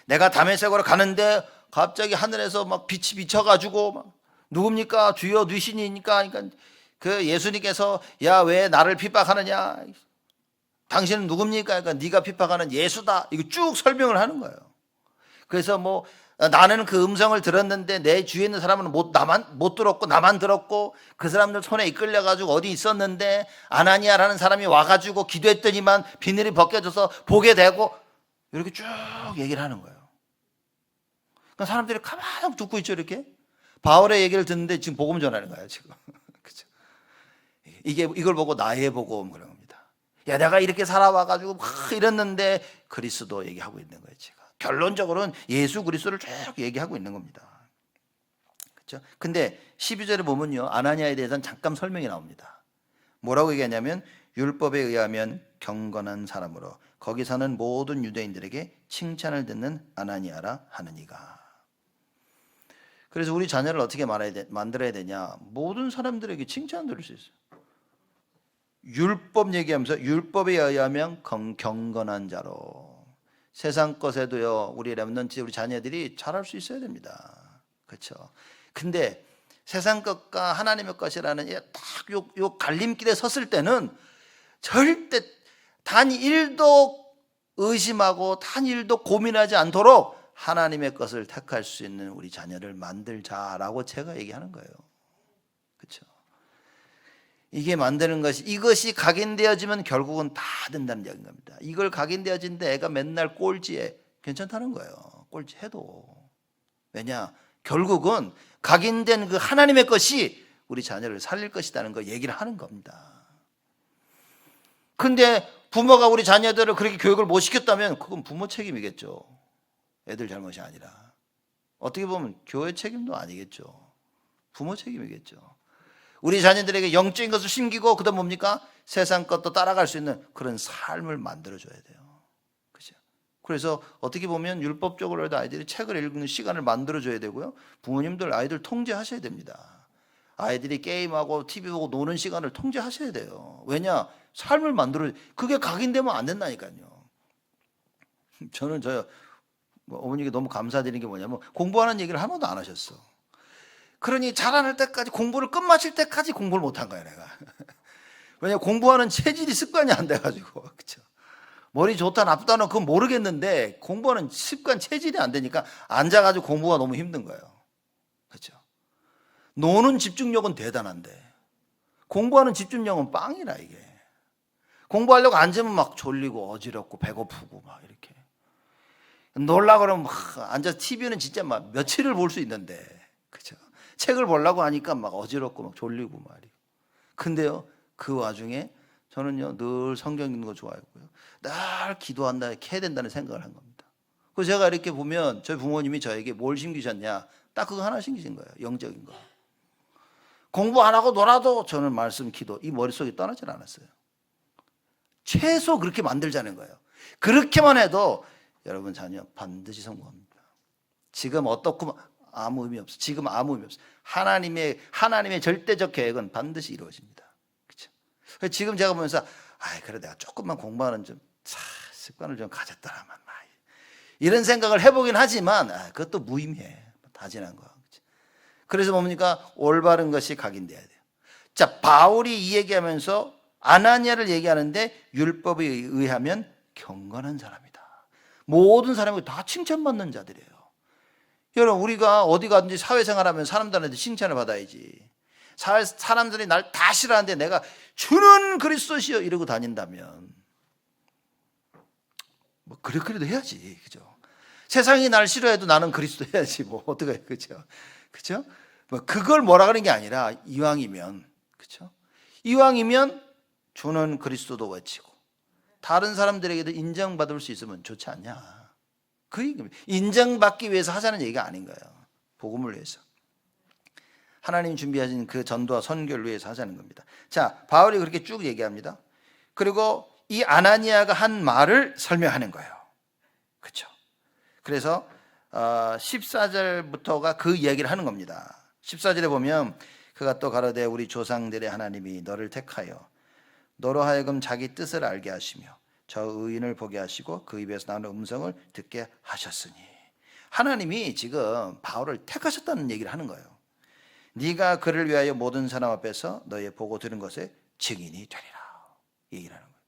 내가 다메섹으로 가는데 갑자기 하늘에서 막 빛이 비쳐가지고 막 누굽니까? 주여 누신이니까. 그러니까 그 예수님께서 야, 왜 나를 핍박하느냐? 당신은 누굽니까? 그러니까 네가 핍박하는 예수다. 이거 쭉 설명을 하는 거예요. 그래서 나는 그 음성을 들었는데 내 주위에 있는 사람은 못 들었고 나만 들었고, 그 사람들 손에 이끌려가지고 어디 있었는데 아나니아라는 사람이 와가지고 기도했더니만 비늘이 벗겨져서 보게 되고, 이렇게 쭉 얘기를 하는 거예요. 그러니까 사람들이 가만히 듣고 있죠, 이렇게. 바울의 얘기를 듣는데 지금 복음 전하는 거예요, 지금. 그렇죠? 이걸 보고 나의 복음 그런 겁니다. 야, 내가 이렇게 살아와가지고 막 이랬는데 그리스도 얘기하고 있는 거예요, 지금. 결론적으로는 예수 그리스도를 쭉 얘기하고 있는 겁니다. 그렇죠? 근데 12절에 보면요, 아나니아에 대해서는 잠깐 설명이 나옵니다. 뭐라고 얘기하냐면 율법에 의하면 경건한 사람으로 거기 사는 모든 유대인들에게 칭찬을 듣는 아나니아라 하느니가. 그래서 우리 자녀를 어떻게 만들어야 되냐? 모든 사람들에게 칭찬을 들을 수 있어요. 율법 얘기하면서 율법에 의하면 경건한 자로. 세상 것에도요, 우리 렘넌트, 우리 자녀들이 잘할 수 있어야 됩니다. 그렇죠? 근데 세상 것과 하나님의 것이라는 딱 요 갈림길에 섰을 때는 절대 단 1도 의심하고 단 1도 고민하지 않도록 하나님의 것을 택할 수 있는 우리 자녀를 만들자라고 제가 얘기하는 거예요. 그렇죠? 이게 만드는 이것이 각인되어지면 결국은 다 된다는 얘기인 겁니다. 이걸 각인되어진데 애가 맨날 꼴찌해. 괜찮다는 거예요. 꼴찌해도. 왜냐? 결국은 각인된 그 하나님의 것이 우리 자녀를 살릴 것이라는 거 얘기를 하는 겁니다. 근데 부모가 우리 자녀들을 그렇게 교육을 못 시켰다면 그건 부모 책임이겠죠. 애들 잘못이 아니라. 어떻게 보면 교회 책임도 아니겠죠. 부모 책임이겠죠. 우리 자녀들에게 영적인 것을 심기고 그다음 뭡니까? 세상 것도 따라갈 수 있는 그런 삶을 만들어줘야 돼요. 그죠? 그래서 어떻게 보면 율법적으로라도 아이들이 책을 읽는 시간을 만들어줘야 되고요. 부모님들 아이들 통제하셔야 됩니다. 아이들이 게임하고 TV 보고 노는 시간을 통제하셔야 돼요. 왜냐? 삶을 그게 각인되면 안 된다니까요. 저는 어머니께 너무 감사드리는 게 뭐냐면 공부하는 얘기를 한 번도 안 하셨어. 그러니 자라날 때까지, 공부를 끝마칠 때까지 공부를 못한 거야, 내가. 왜냐면 공부하는 체질이 습관이 안 돼가지고. 그쵸? 머리 좋다 나쁘다는 그건 모르겠는데 공부하는 습관 체질이 안 되니까 앉아가지고 공부가 너무 힘든 거예요. 그렇죠? 노는 집중력은 대단한데 공부하는 집중력은 빵이라. 이게 공부하려고 앉으면 막 졸리고 어지럽고 배고프고 막 이렇게. 놀라 그러면 막 앉아서 TV는 진짜 막 며칠을 볼 수 있는데, 그렇죠? 책을 보려고 하니까 막 어지럽고 막 졸리고 말이에요. 근데요, 그 와중에 저는요 늘 성경 읽는 거 좋아했고요, 늘 기도한다, 해야 된다는 생각을 한 겁니다. 그래서 제가 이렇게 보면 저희 부모님이 저에게 뭘 심기셨냐? 딱 그거 하나 심기신 거예요. 영적인 거. 공부 안 하고 놀아도 저는 말씀, 기도 이 머릿속에 떠나질 않았어요. 최소 그렇게 만들자는 거예요. 그렇게만 해도 여러분 자녀 반드시 성공합니다. 지금 어떻고 아무 의미 없어. 지금 아무 의미 없어. 하나님의 절대적 계획은 반드시 이루어집니다. 그렇죠? 지금 제가 보면서 그래 내가 조금만 공부하는 좀 습관을 좀 가졌더라면 이런 생각을 해보긴 하지만 그것도 무의미해. 다 지난 거. 그렇죠? 그래서 뭡니까? 올바른 것이 각인돼야 돼요. 자, 바울이 이 얘기하면서 아나니아를 얘기하는데 율법에 의하면 경건한 사람이다. 모든 사람이 다 칭찬받는 자들이에요. 여러분 우리가 어디 가든지 사회생활하면 사람들한테 칭찬을 받아야지. 사람들이 날 다 싫어하는데 내가 주는 그리스도시여 이러고 다닌다면 뭐 그래도 해야지. 그죠? 세상이 날 싫어해도 나는 그리스도 해야지. 뭐 어떡해. 그죠? 그죠? 뭐 그걸 뭐라 그러는 게 아니라 이왕이면 그죠? 이왕이면 주는 그리스도도 외치고 다른 사람들에게도 인정받을 수 있으면 좋지 않냐. 그 얘기입니다. 인정받기 위해서 하자는 얘기가 아닌 거예요. 복음을 위해서. 하나님 준비하신 그 전도와 선교를 위해서 하자는 겁니다. 자, 바울이 그렇게 쭉 얘기합니다. 그리고 이 아나니아가 한 말을 설명하는 거예요. 그렇죠? 그래서 14절부터가 그 이야기를 하는 겁니다. 14절에 보면 그가 또 가로되 우리 조상들의 하나님이 너를 택하여 너로 하여금 자기 뜻을 알게 하시며 저 의인을 보게 하시고 그 입에서 나오는 음성을 듣게 하셨으니 하나님이 지금 바울을 택하셨다는 얘기를 하는 거예요. 네가 그를 위하여 모든 사람 앞에서 너의 보고 들은 것에 증인이 되리라 얘기를 하는 거예요.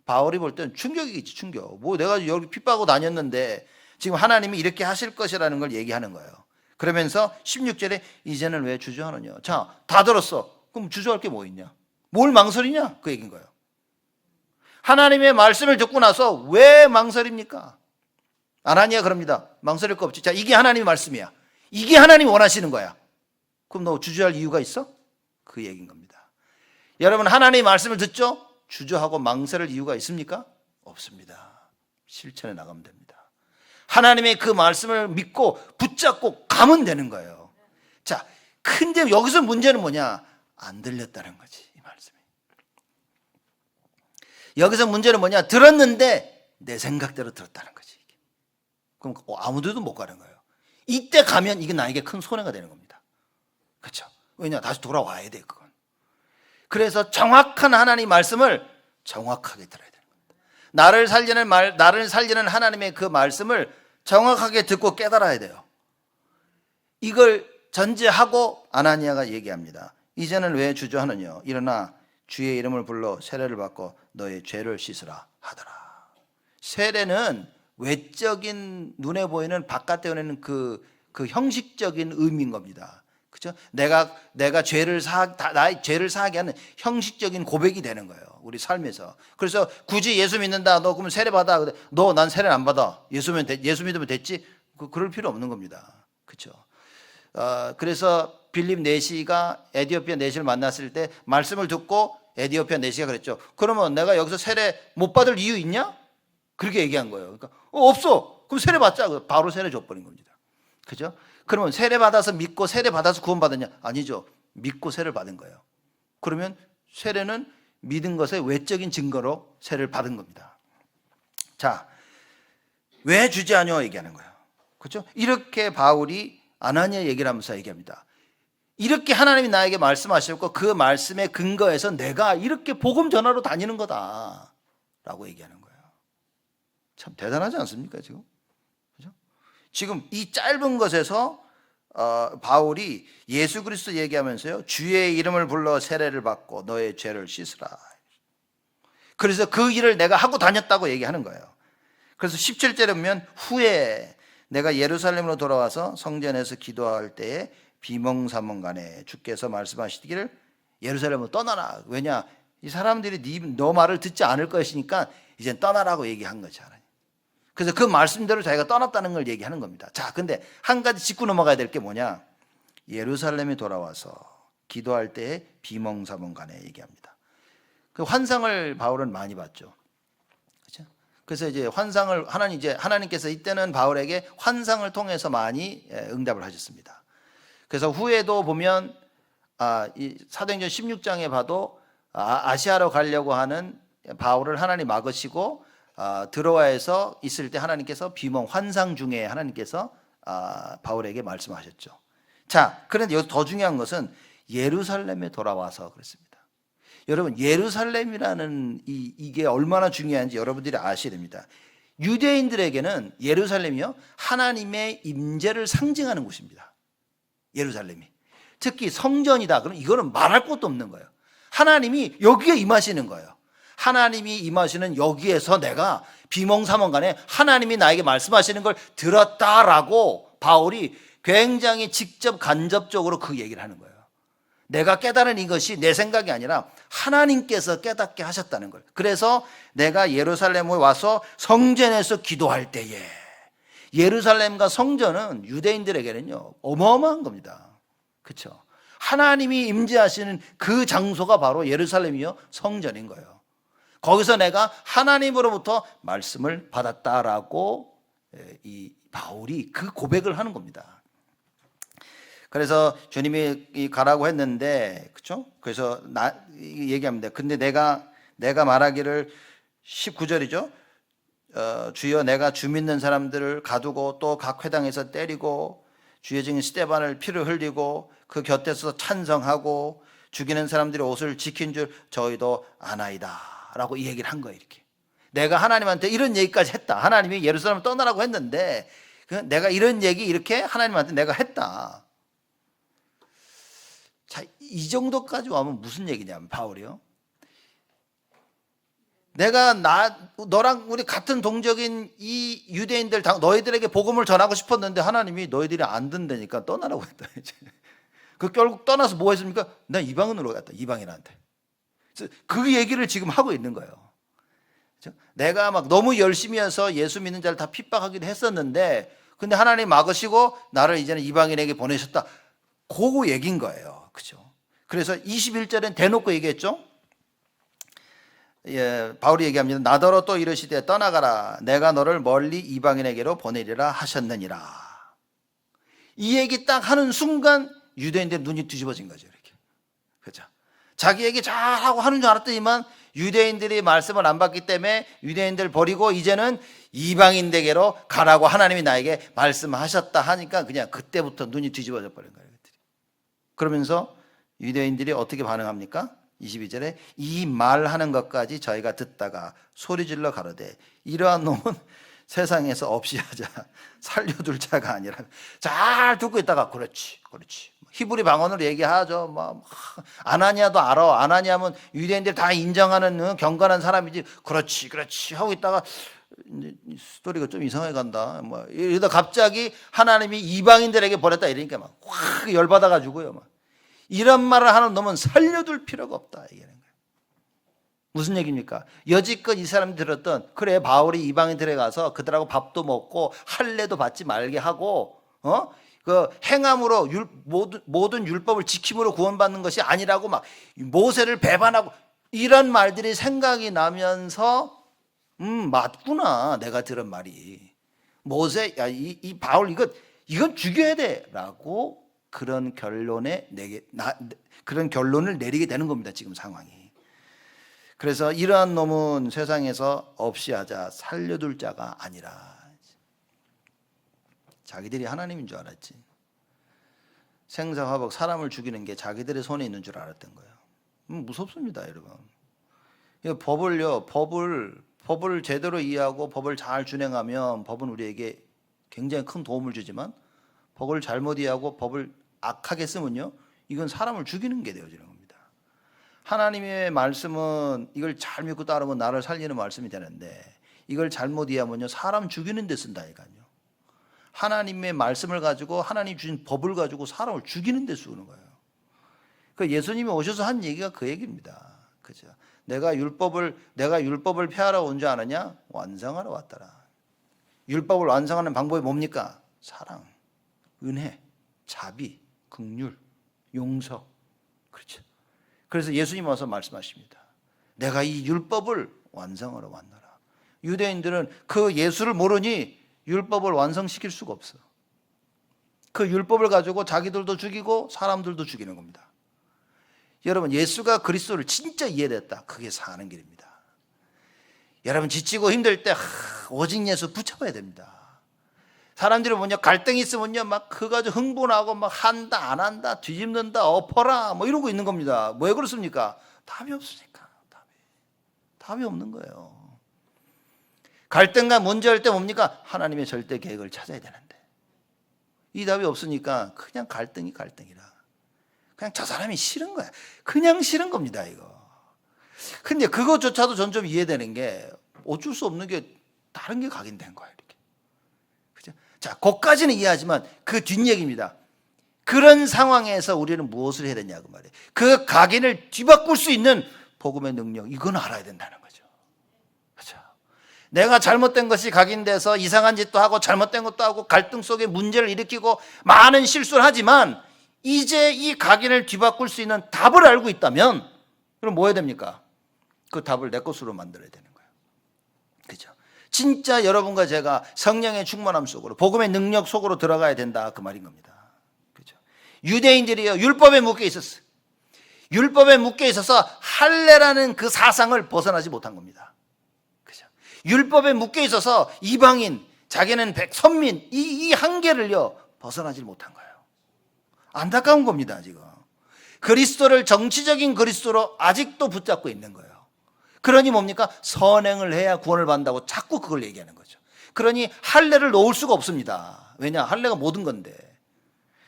바울이 볼 때는 충격이겠지. 충격. 뭐 내가 여기 핍박하고 다녔는데 지금 하나님이 이렇게 하실 것이라는 걸 얘기하는 거예요. 그러면서 16절에 이제는 왜 주저하느냐. 자, 다 들었어. 그럼 주저할 게 뭐 있냐. 뭘 망설이냐 그 얘기인 거예요. 하나님의 말씀을 듣고 나서 왜 망설입니까? 아나니아 그럽니다. 망설일 거 없지. 자, 이게 하나님의 말씀이야. 이게 하나님이 원하시는 거야. 그럼 너 주저할 이유가 있어? 그 얘기인 겁니다. 여러분 하나님의 말씀을 듣죠? 주저하고 망설일 이유가 있습니까? 없습니다. 실천해 나가면 됩니다. 하나님의 그 말씀을 믿고 붙잡고 가면 되는 거예요. 자, 근데 여기서 문제는 뭐냐? 안 들렸다는 거지, 이 말씀이. 여기서 문제는 뭐냐? 들었는데 내 생각대로 들었다는 거지. 그럼 아무데도 못 가는 거예요. 이때 가면 이게 나에게 큰 손해가 되는 겁니다. 그렇죠? 왜냐? 다시 돌아와야 돼, 그건. 그래서 정확한 하나님 말씀을 정확하게 들어야 되는 겁니다. 나를 살리는 하나님의 그 말씀을 정확하게 듣고 깨달아야 돼요. 이걸 전제하고 아나니아가 얘기합니다. 이제는 왜 주저하느냐? 일어나 주의 이름을 불러 세례를 받고 너의 죄를 씻으라 하더라. 세례는 외적인 눈에 보이는 바깥에 오는 그 형식적인 의미인 겁니다. 그렇죠? 내가 나의 죄를 사하게 하는 형식적인 고백이 되는 거예요. 우리 삶에서. 그래서 굳이 예수 믿는다. 너 그러면 세례 받아. 너 난 세례 안 받아. 예수 믿으면 됐지? 그럴 필요 없는 겁니다. 그렇죠? 그래서 빌립 내시가 에디오피아 내시를 만났을 때 말씀을 듣고 에디오피아 내시가 그랬죠. 그러면 내가 여기서 세례 못 받을 이유 있냐? 그렇게 얘기한 거예요. 그러니까 없어. 그럼 세례 받자. 바로 세례 줘버린 겁니다. 그죠? 그러면 세례 받아서 믿고 세례 받아서 구원 받았냐? 아니죠. 믿고 세례를 받은 거예요. 그러면 세례는 믿은 것의 외적인 증거로 세례를 받은 겁니다. 자, 왜 주저하냐 얘기하는 거예요. 그렇죠? 이렇게 바울이 아나니아 얘기를 하면서 얘기합니다. 이렇게 하나님이 나에게 말씀하셨고 그 말씀에 근거해서 내가 이렇게 복음 전하러 다니는 거다라고 얘기하는 거예요. 참 대단하지 않습니까 지금? 그죠? 지금 이 짧은 것에서 바울이 예수 그리스도 얘기하면서요. 주의 이름을 불러 세례를 받고 너의 죄를 씻으라. 그래서 그 일을 내가 하고 다녔다고 얘기하는 거예요. 그래서 17절에 보면 후에 내가 예루살렘으로 돌아와서 성전에서 기도할 때에 비몽사몽간에 주께서 말씀하시기를 예루살렘으로 떠나라. 왜냐? 이 사람들이 너 말을 듣지 않을 것이니까 이제 떠나라고 얘기한 거죠. 그래서 그 말씀대로 자기가 떠났다는 걸 얘기하는 겁니다. 자, 근데 한 가지 짚고 넘어가야 될 게 뭐냐? 예루살렘에 돌아와서 기도할 때에 비몽사몽간에 얘기합니다. 그 환상을 바울은 많이 봤죠. 그렇죠? 그래서 이제 환상을 하나님께서 이때는 바울에게 환상을 통해서 많이 응답을 하셨습니다. 그래서 후에도 보면 이 사도행전 16장에 봐도 아시아로 가려고 하는 바울을 하나님 막으시고 드로아에서 있을 때 하나님께서 비몽 환상 중에 하나님께서 바울에게 말씀하셨죠. 자, 그런데 여기서 더 중요한 것은 예루살렘에 돌아와서 그랬습니다. 여러분, 예루살렘이라는 이게 얼마나 중요한지 여러분들이 아셔야 됩니다. 유대인들에게는 예루살렘이요, 하나님의 임재를 상징하는 곳입니다. 예루살렘이. 특히 성전이다. 그럼 이거는 말할 것도 없는 거예요. 하나님이 여기에 임하시는 거예요. 하나님이 임하시는 여기에서 내가 비몽사몽간에 하나님이 나에게 말씀하시는 걸 들었다라고 바울이 굉장히 직접 간접적으로 그 얘기를 하는 거예요. 내가 깨달은 이것이 내 생각이 아니라 하나님께서 깨닫게 하셨다는 걸. 그래서 내가 예루살렘에 와서 성전에서 기도할 때에, 예루살렘과 성전은 유대인들에게는요 어마어마한 겁니다. 그렇죠? 하나님이 임재하시는 그 장소가 바로 예루살렘이요 성전인 거예요. 거기서 내가 하나님으로부터 말씀을 받았다라고 이 바울이 그 고백을 하는 겁니다. 그래서 주님이 가라고 했는데, 그렇죠? 그래서 얘기합니다. 근데 내가 말하기를 19절이죠. 주여, 내가 주 믿는 사람들을 가두고 또 각 회당에서 때리고 주의 증인 스데반을 피를 흘리고 그 곁에서 찬성하고 죽이는 사람들의 옷을 지킨 줄 저희도 아나이다라고 이 얘기를 한 거예요. 이렇게 내가 하나님한테 이런 얘기까지 했다. 하나님이 예루살렘을 떠나라고 했는데 내가 이런 얘기 이렇게 하나님한테 내가 했다. 자, 이 정도까지 와면 무슨 얘기냐면 바울이요, 내가 너랑 우리 같은 동족인 이 유대인들 너희들에게 복음을 전하고 싶었는데 하나님이 너희들이 안 듣는다니까 떠나라고 했다. 이제 그 결국 떠나서 뭐 했습니까? 난 이방인으로 갔다. 이방인한테. 그 얘기를 지금 하고 있는 거예요. 그렇죠? 내가 막 너무 열심히 해서 예수 믿는 자를 다 핍박하기도 했었는데 근데 하나님 막으시고 나를 이제는 이방인에게 보내셨다. 그거 얘기인 거예요. 그렇죠? 그래서 21절엔 대놓고 얘기했죠. 예, 바울이 얘기합니다. 나더러 또 이르시되 떠나가라. 내가 너를 멀리 이방인에게로 보내리라 하셨느니라. 이 얘기 딱 하는 순간 유대인들 눈이 뒤집어진 거죠. 이렇게. 그렇죠? 자기 얘기 잘하고 하는 줄 알았더니만 유대인들이 말씀을 안 받기 때문에 유대인들 버리고 이제는 이방인에게로 가라고 하나님이 나에게 말씀하셨다 하니까 그냥 그때부터 눈이 뒤집어져 버린 거예요. 그러면서 유대인들이 어떻게 반응합니까? 22절에 이 말하는 것까지 저희가 듣다가 소리질러 가로되 이러한 놈은 세상에서 없이 하자 살려둘 자가 아니라. 잘 듣고 있다가 그렇지 히브리 방언으로 얘기하죠. 뭐 아나니아도 알아. 아나니아면 유대인들이 다 인정하는 경건한 사람이지. 그렇지 하고 있다가 스토리가 좀 이상하게 간다. 뭐 이러다 갑자기 하나님이 이방인들에게 보냈다 이러니까 막 확 열받아 가지고요. 막 이런 말을 하는 놈은 살려둘 필요가 없다 얘기하는 거예요. 무슨 얘기입니까? 여지껏 이 사람이 들었던 그래 바울이 이방인들에 가서 그들하고 밥도 먹고 할례도 받지 말게 하고 그 행함으로 모든 율법을 지킴으로 구원받는 것이 아니라고 막 모세를 배반하고 이런 말들이 생각이 나면서 맞구나 내가 들은 말이 모세 이 바울 이건 죽여야 돼라고 그런 결론을 내리게 되는 겁니다. 지금 상황이. 그래서 이러한 놈은 세상에서 없이 하자 살려둘 자가 아니라. 자기들이 하나님인 줄 알았지. 생사화복 사람을 죽이는 게 자기들의 손에 있는 줄 알았던 거예요. 무섭습니다, 여러분. 법을 제대로 이해하고 법을 잘 준행하면 법은 우리에게 굉장히 큰 도움을 주지만 법을 잘못 이해하고 법을 악하게 쓰면요, 이건 사람을 죽이는 게 되어지는 겁니다. 하나님의 말씀은 이걸 잘 믿고 따르면 나를 살리는 말씀이 되는데 이걸 잘못 이해하면요, 사람 죽이는 데 쓴다니까요. 하나님의 말씀을 가지고 하나님 주신 법을 가지고 사람을 죽이는 데 쓰는 거예요. 그 예수님이 오셔서 한 얘기가 그 얘기입니다. 그죠? 내가 율법을 폐하러 온 줄 아느냐? 완성하러 왔더라. 율법을 완성하는 방법이 뭡니까? 사랑, 은혜, 자비, 긍휼, 용서. 그렇죠. 그래서 예수님 와서 말씀하십니다. 내가 이 율법을 완성하러 왔노라. 유대인들은 그 예수를 모르니 율법을 완성시킬 수가 없어. 그 율법을 가지고 자기들도 죽이고 사람들도 죽이는 겁니다. 여러분, 예수가 그리스도를 진짜 이해됐다. 그게 사는 길입니다. 여러분, 지치고 힘들 때 오직 예수 붙잡아야 됩니다. 사람들이 갈등이 있으면요 막 그거 가지고 흥분하고 막 한다 안 한다 뒤집는다 엎어라 뭐 이러고 있는 겁니다. 왜 그렇습니까? 답이 없으니까. 답이 없는 거예요. 갈등과 문제할 때 뭡니까? 하나님의 절대 계획을 찾아야 되는데 이 답이 없으니까 그냥 갈등이라. 그냥 저 사람이 싫은 거야. 그냥 싫은 겁니다, 이거. 근데 그것조차도 전 좀 이해되는 게 어쩔 수 없는 게 다른 게 각인된 거예요, 이렇게. 그죠? 자, 거기까지는 이해하지만 그 뒷얘기입니다. 그런 상황에서 우리는 무엇을 해야 되냐고 말이에요. 그 각인을 뒤바꿀 수 있는 복음의 능력, 이건 알아야 된다는 거죠. 그렇죠? 내가 잘못된 것이 각인돼서 이상한 짓도 하고 잘못된 것도 하고 갈등 속에 문제를 일으키고 많은 실수를 하지만 이제 이 각인을 뒤바꿀 수 있는 답을 알고 있다면 그럼 뭐 해야 됩니까? 그 답을 내 것으로 만들어야 되는 거예요. 그죠? 진짜 여러분과 제가 성령의 충만함 속으로 복음의 능력 속으로 들어가야 된다 그 말인 겁니다. 그죠? 유대인들이요 율법에 묶여 있었어요. 율법에 묶여 있어서 할례라는 그 사상을 벗어나지 못한 겁니다. 그죠? 율법에 묶여 있어서 이방인, 자기는 선민 이 한계를요 벗어나지 못한 거예요. 안타까운 겁니다, 지금. 그리스도를 정치적인 그리스도로 아직도 붙잡고 있는 거예요. 그러니 뭡니까? 선행을 해야 구원을 받는다고 자꾸 그걸 얘기하는 거죠. 그러니 할례를 놓을 수가 없습니다. 왜냐? 할례가 모든 건데.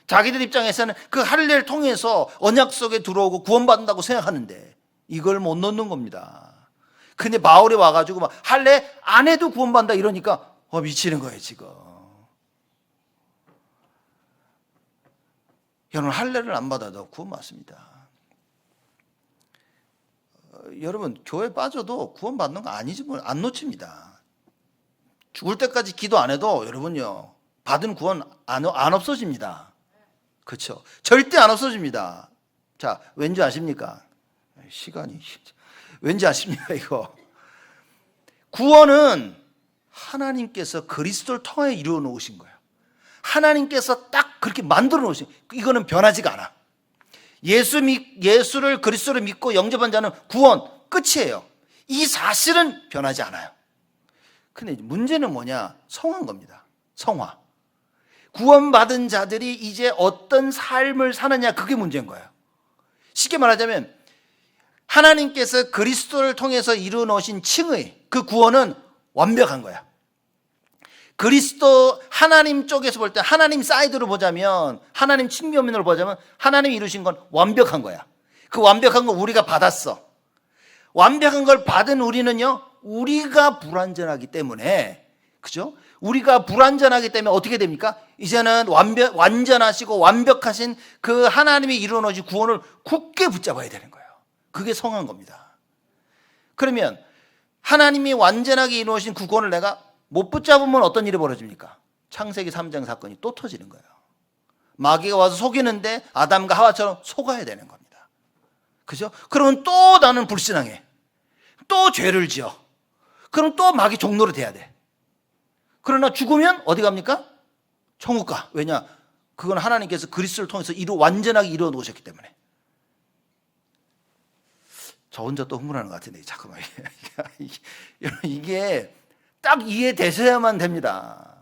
자기들 입장에서는 그 할례를 통해서 언약 속에 들어오고 구원받는다고 생각하는데 이걸 못 놓는 겁니다. 근데 바울이 와가지고 막 할례 안 해도 구원받는다 이러니까 미치는 거예요, 지금. 여러분, 할례를 안 받아도 구원 받습니다. 여러분, 교회 빠져도 구원 받는 거 아니지 뭐 안 놓칩니다. 죽을 때까지 기도 안 해도 여러분요 받은 구원 안 없어집니다. 그렇죠? 절대 안 없어집니다. 자, 왠지 아십니까? 시간이 왠지 아십니까 이거? 구원은 하나님께서 그리스도를 통해 이루어 놓으신 거예요. 하나님께서 딱 그렇게 만들어 놓으신 거예요. 이거는 변하지가 않아. 예수를 그리스도를 믿고 영접한 자는 구원 끝이에요. 이 사실은 변하지 않아요. 근데 문제는 뭐냐? 성화인 겁니다. 성화. 구원받은 자들이 이제 어떤 삶을 사느냐 그게 문제인 거예요. 쉽게 말하자면 하나님께서 그리스도를 통해서 이루어 놓으신 칭의 그 구원은 완벽한 거야. 그리스도 하나님 쪽에서 볼 때 하나님 사이드로 보자면 하나님 측면으로 보자면 하나님이 이루신 건 완벽한 거야. 그 완벽한 거 우리가 받았어. 완벽한 걸 받은 우리는요 우리가 불완전하기 때문에 그죠? 우리가 불완전하기 때문에 어떻게 됩니까? 이제는 완전하시고 완벽하신 그 하나님이 이루어 놓으신 구원을 굳게 붙잡아야 되는 거예요. 그게 성한 겁니다. 그러면 하나님이 완전하게 이루어진 그 구원을 내가 못 붙잡으면 어떤 일이 벌어집니까? 창세기 3장 사건이 또 터지는 거예요. 마귀가 와서 속이는데 아담과 하와처럼 속아야 되는 겁니다. 그죠? 그러면 또 나는 불신앙해. 또 죄를 지어. 그럼 또 마귀 종로로 돼야 돼. 그러나 죽으면 어디 갑니까? 천국 가. 왜냐? 그건 하나님께서 그리스도를 통해서 완전하게 이루어 놓으셨기 때문에. 저 혼자 또 흥분하는 것 같은데 잠깐만. 이게 딱 이해되셔야만 됩니다.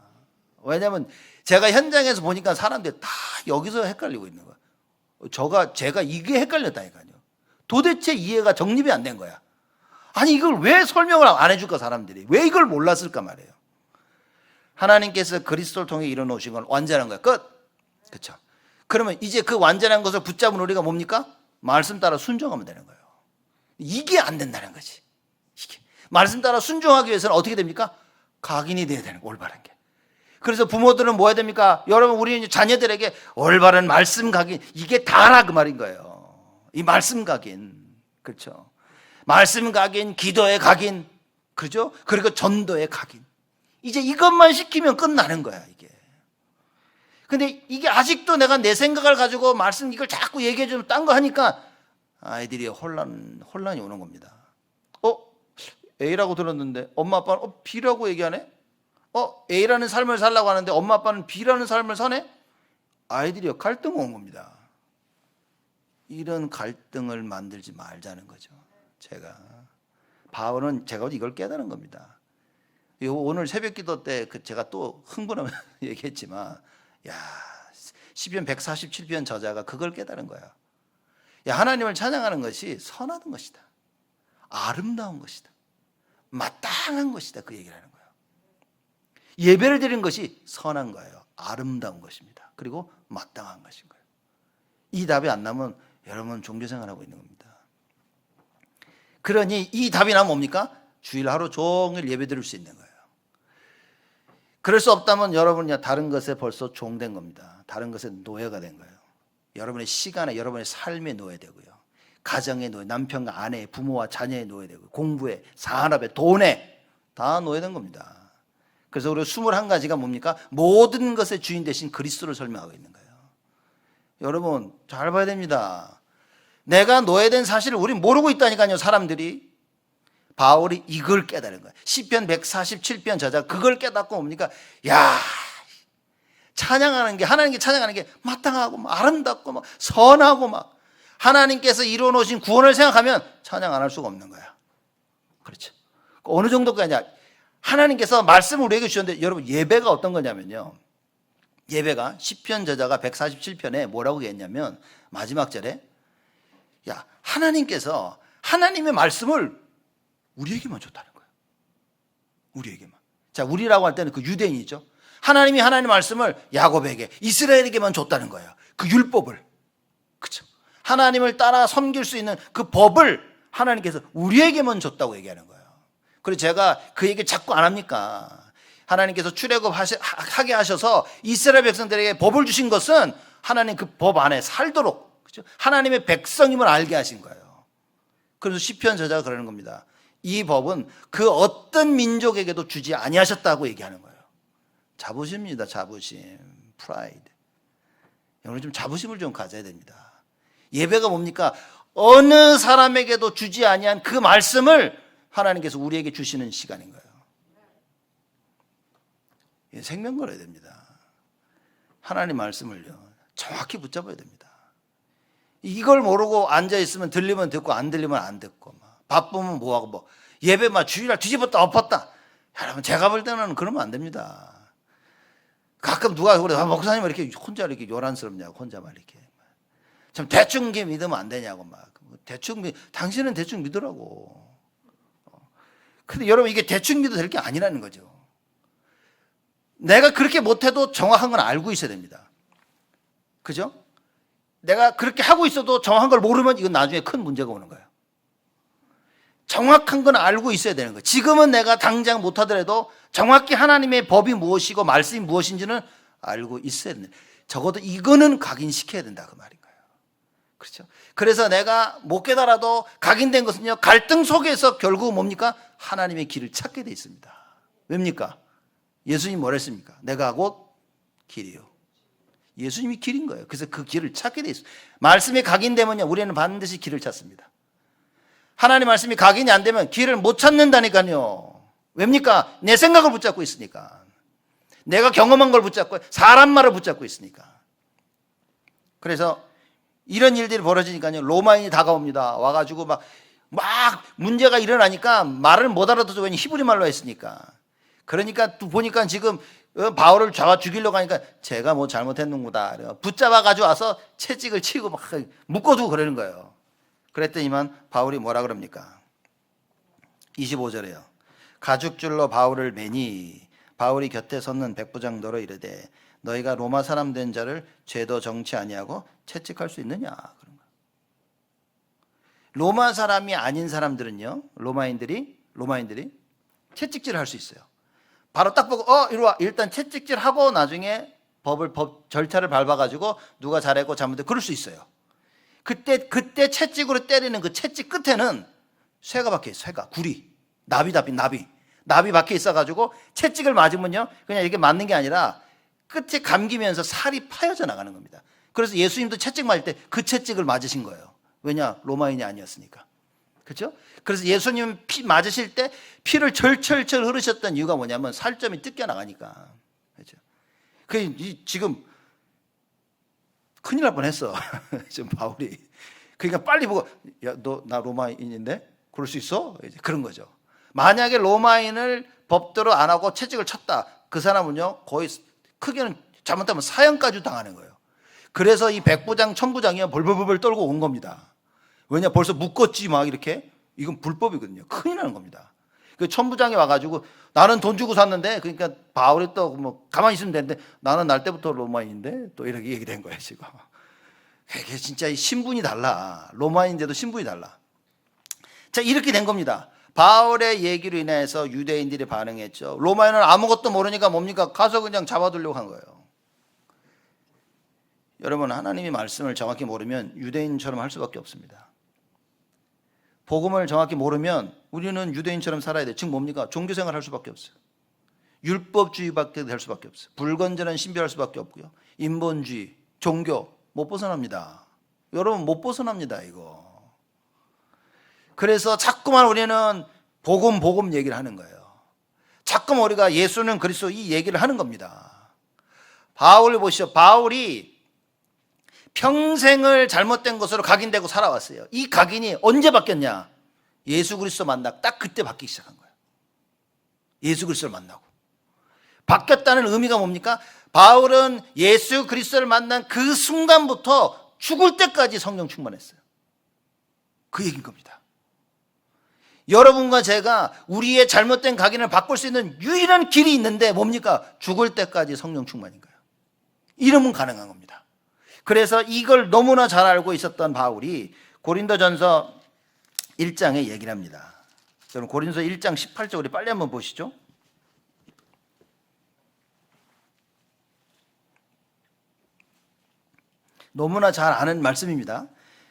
왜냐하면 제가 현장에서 보니까 사람들이 다 여기서 헷갈리고 있는 거예요. 제가 이게 헷갈렸다니까요. 도대체 이해가 정립이 안 된 거야. 아니 이걸 왜 설명을 안 해줄까 사람들이. 왜 이걸 몰랐을까 말이에요. 하나님께서 그리스도를 통해 이뤄놓으신 건 완전한 거야. 끝. 그렇죠. 그러면 이제 그 완전한 것을 붙잡은 우리가 뭡니까? 말씀 따라 순종하면 되는 거예요. 이게 안 된다는 거지. 이게. 말씀 따라 순종하기 위해서는 어떻게 됩니까? 각인이 돼야 되는 거예요. 올바른 게. 그래서 부모들은 뭐 해야 됩니까? 여러분 우리 자녀들에게 올바른 말씀 각인 이게 다라 그 말인 거예요. 이 말씀 각인. 그렇죠. 말씀 각인, 기도의 각인. 그렇죠? 그리고 전도의 각인. 이제 이것만 시키면 끝나는 거야, 이게. 근데 이게 아직도 내가 내 생각을 가지고 말씀 이걸 자꾸 얘기해 주면 딴 거 하니까 아이들이 혼란이 오는 겁니다. A라고 들었는데 엄마 아빠는 B라고 얘기하네? A라는 삶을 살라고 하는데 엄마 아빠는 B라는 삶을 사네? 아이들이 갈등 온 겁니다. 이런 갈등을 만들지 말자는 거죠. 바울은 제가 이걸 깨달은 겁니다. 오늘 새벽 기도 때 제가 또 흥분하면 얘기했지만, 시편 147편 저자가 그걸 깨달은 거야. 하나님을 찬양하는 것이 선한 것이다. 아름다운 것이다. 마땅한 것이다. 그 얘기를 하는 거예요. 예배를 드리는 것이 선한 거예요. 아름다운 것입니다. 그리고 마땅한 것인 거예요. 이 답이 안 나면 여러분 종교생활하고 있는 겁니다. 그러니 이 답이 나면 뭡니까? 주일 하루 종일 예배 드릴 수 있는 거예요. 그럴 수 없다면 여러분이 다른 것에 벌써 종된 겁니다. 다른 것에 노예가 된 거예요. 여러분의 시간에, 여러분의 삶에 노예되고요. 가정의 노예, 남편과 아내, 부모와 자녀의 노예되고, 공부에, 산업에, 돈에 다 노예된 겁니다. 그래서 우리 21가지가 뭡니까? 모든 것의 주인 대신 그리스도를 설명하고 있는 거예요. 여러분 잘 봐야 됩니다. 내가 노예된 사실을 우린 모르고 있다니까요. 사람들이. 바울이 이걸 깨달은 거예요. 시편 147편 저자가 그걸 깨닫고 뭡니까? 찬양하는 게, 하나님께 찬양하는 게 마땅하고 아름답고 선하고 하나님께서 이루어 놓으신 구원을 생각하면 찬양 안 할 수가 없는 거야. 그렇죠. 어느 정도까지냐? 하나님께서 말씀을 우리에게 주셨는데, 여러분 예배가 어떤 거냐면요. 예배가 시편 저자가 147편에 뭐라고 얘기했냐면 마지막 절에 하나님께서 하나님의 말씀을 우리에게만 줬다는 거예요. 우리에게만. 자, 우리라고 할 때는 그 유대인이죠. 하나님이 하나님의 말씀을 야곱에게, 이스라엘에게만 줬다는 거예요. 그 율법을. 그렇죠. 하나님을 따라 섬길 수 있는 그 법을 하나님께서 우리에게만 줬다고 얘기하는 거예요. 그래서 제가 그 얘기 자꾸 안 합니까? 하나님께서 출애굽하게 하셔서 이스라엘 백성들에게 법을 주신 것은 하나님 그 법 안에 살도록, 그렇죠? 하나님의 백성임을 알게 하신 거예요. 그래서 시편 저자가 그러는 겁니다. 이 법은 그 어떤 민족에게도 주지 아니하셨다고 얘기하는 거예요. 자부심입니다. 자부심, 프라이드. 여러분 좀 자부심을 좀 가져야 됩니다. 예배가 뭡니까? 어느 사람에게도 주지 아니한 그 말씀을 하나님께서 우리에게 주시는 시간인 거예요. 생명 걸어야 됩니다. 하나님 말씀을요 정확히 붙잡아야 됩니다. 이걸 모르고 앉아있으면 들리면 듣고 안 들리면 안 듣고 바쁘면 뭐하고 예배 주일날 뒤집었다 엎었다. 여러분 제가 볼 때는 그러면 안 됩니다. 가끔 누가 그래, 목사님 왜 이렇게 혼자 이렇게 요란스럽냐고, 혼자만 이렇게 참 대충 믿으면 안 되냐고 당신은 대충 믿으라고. 근데 여러분 이게 대충 믿어도 될 게 아니라는 거죠. 내가 그렇게 못해도 정확한 건 알고 있어야 됩니다. 그죠? 내가 그렇게 하고 있어도 정확한 걸 모르면 이건 나중에 큰 문제가 오는 거예요. 정확한 건 알고 있어야 되는 거예요. 지금은 내가 당장 못하더라도 정확히 하나님의 법이 무엇이고 말씀이 무엇인지는 알고 있어야 된다. 적어도 이거는 각인시켜야 된다 그 말인 거예요. 그렇죠? 그래서 내가 못 깨달아도 각인된 것은요, 갈등 속에서 결국 뭡니까? 하나님의 길을 찾게 돼 있습니다. 왜입니까? 예수님이 뭐라 했습니까? 내가 곧 길이요. 예수님이 길인 거예요. 그래서 그 길을 찾게 돼 있어요. 말씀이 각인되면요, 우리는 반드시 길을 찾습니다. 하나님 말씀이 각인이 안 되면 길을 못 찾는다니까요. 왜입니까? 내 생각을 붙잡고 있으니까. 내가 경험한 걸 붙잡고, 사람 말을 붙잡고 있으니까. 그래서 이런 일들이 벌어지니까요, 로마인이 다가옵니다. 와가지고 막 문제가 일어나니까 말을 못 알아듣죠. 왜냐면 히브리 말로 했으니까. 그러니까 또 보니까 지금 바울을 잡아 죽이려고 하니까 제가 뭐 잘못했는구나. 붙잡아가지고 와서 채찍을 치고 막 묶어두고 그러는 거예요. 그랬더니만 바울이 뭐라 그럽니까? 25절에요. 가죽줄로 바울을 매니 바울이 곁에 섰는 백부장더러 이르되 너희가 로마 사람 된 자를 죄도 정치 아니하고 채찍할 수 있느냐? 그런 거예요. 로마 사람이 아닌 사람들은요, 로마인들이 채찍질을 할 수 있어요. 바로 딱 보고 이리 와. 일단 채찍질하고 나중에 법 절차를 밟아가지고 누가 잘했고 잘못했고 그럴 수 있어요. 그때 채찍으로 때리는 그 채찍 끝에는 쇠가 박혀 있어요. 쇠가, 구리, 나비 박혀 있어가지고 채찍을 맞으면요, 그냥 이렇게 맞는 게 아니라 끝에 감기면서 살이 파여져 나가는 겁니다. 그래서 예수님도 채찍 맞을 때 그 채찍을 맞으신 거예요. 왜냐? 로마인이 아니었으니까. 그렇죠? 그래서 예수님 피 맞으실 때 피를 절철철 흐르셨던 이유가 뭐냐면 살점이 뜯겨나가니까. 그렇죠? 지금 큰일 날 뻔했어. 지금 바울이. 그러니까 빨리 보고, 야, 너 나 로마인인데 그럴 수 있어? 이제 그런 거죠. 만약에 로마인을 법대로 안 하고 채찍을 쳤다, 그 사람은요 거의 크게는 잘못하면 사형까지 당하는 거예요. 그래서 이 백부장 천부장이 벌벌벌 떨고 온 겁니다. 왜냐, 벌써 묶었지 막 이렇게. 이건 불법이거든요. 큰일 나는 겁니다. 그 천부장이 와가지고 나는 돈 주고 샀는데, 그러니까 바울이 또 뭐 가만히 있으면 되는데 나는 날 때부터 로마인인데 또 이렇게 얘기된 거예요 지금. 이게 진짜 신분이 달라. 로마인인데도 신분이 달라. 자, 이렇게 된 겁니다. 바울의 얘기로 인해서 유대인들이 반응했죠. 로마인은 아무것도 모르니까 뭡니까? 가서 그냥 잡아두려고 한 거예요. 여러분, 하나님의 말씀을 정확히 모르면 유대인처럼 할 수밖에 없습니다. 복음을 정확히 모르면 우리는 유대인처럼 살아야 돼요. 즉 뭡니까? 종교생활 할 수밖에 없어요. 율법주의밖에 될 수밖에 없어요. 불건전한 신비할 수밖에 없고요. 인본주의, 종교 못 벗어납니다. 여러분, 못 벗어납니다 이거. 그래서 자꾸만 우리는 복음 얘기를 하는 거예요. 자꾸만 우리가 예수는 그리스도 이 얘기를 하는 겁니다. 바울을 보시죠. 바울이 평생을 잘못된 것으로 각인되고 살아왔어요. 이 각인이 언제 바뀌었냐? 예수 그리스도 만나 딱 그때 바뀌기 시작한 거예요. 예수 그리스도를 만나고. 바뀌었다는 의미가 뭡니까? 바울은 예수 그리스도를 만난 그 순간부터 죽을 때까지 성령 충만했어요. 그 얘기인 겁니다. 여러분과 제가 우리의 잘못된 각인을 바꿀 수 있는 유일한 길이 있는데 뭡니까? 죽을 때까지 성령 충만인 거예요. 이러면 가능한 겁니다. 그래서 이걸 너무나 잘 알고 있었던 바울이 고린도전서 1장에 얘기를 합니다. 여러분, 고린도서 1장 18절 우리 빨리 한번 보시죠. 너무나 잘 아는 말씀입니다.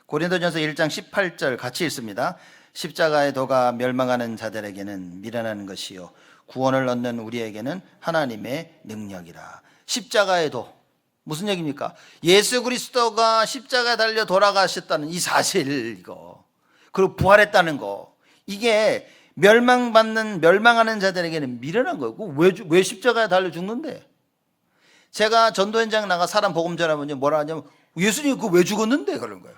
고린도전서 1장 18절 같이 읽습니다. 십자가의 도가 멸망하는 자들에게는 미련한 것이요 구원을 얻는 우리에게는 하나님의 능력이라. 십자가의 도 무슨 얘기입니까? 예수 그리스도가 십자가에 달려 돌아가셨다는 이 사실, 이거, 그리고 부활했다는 거, 이게 멸망하는 자들에게는 미련한 거고. 왜 십자가에 달려 죽는데? 제가 전도 현장 나가 사람 복음 전하면 뭐라 하냐면 예수님 그거 왜 죽었는데 그런 거예요.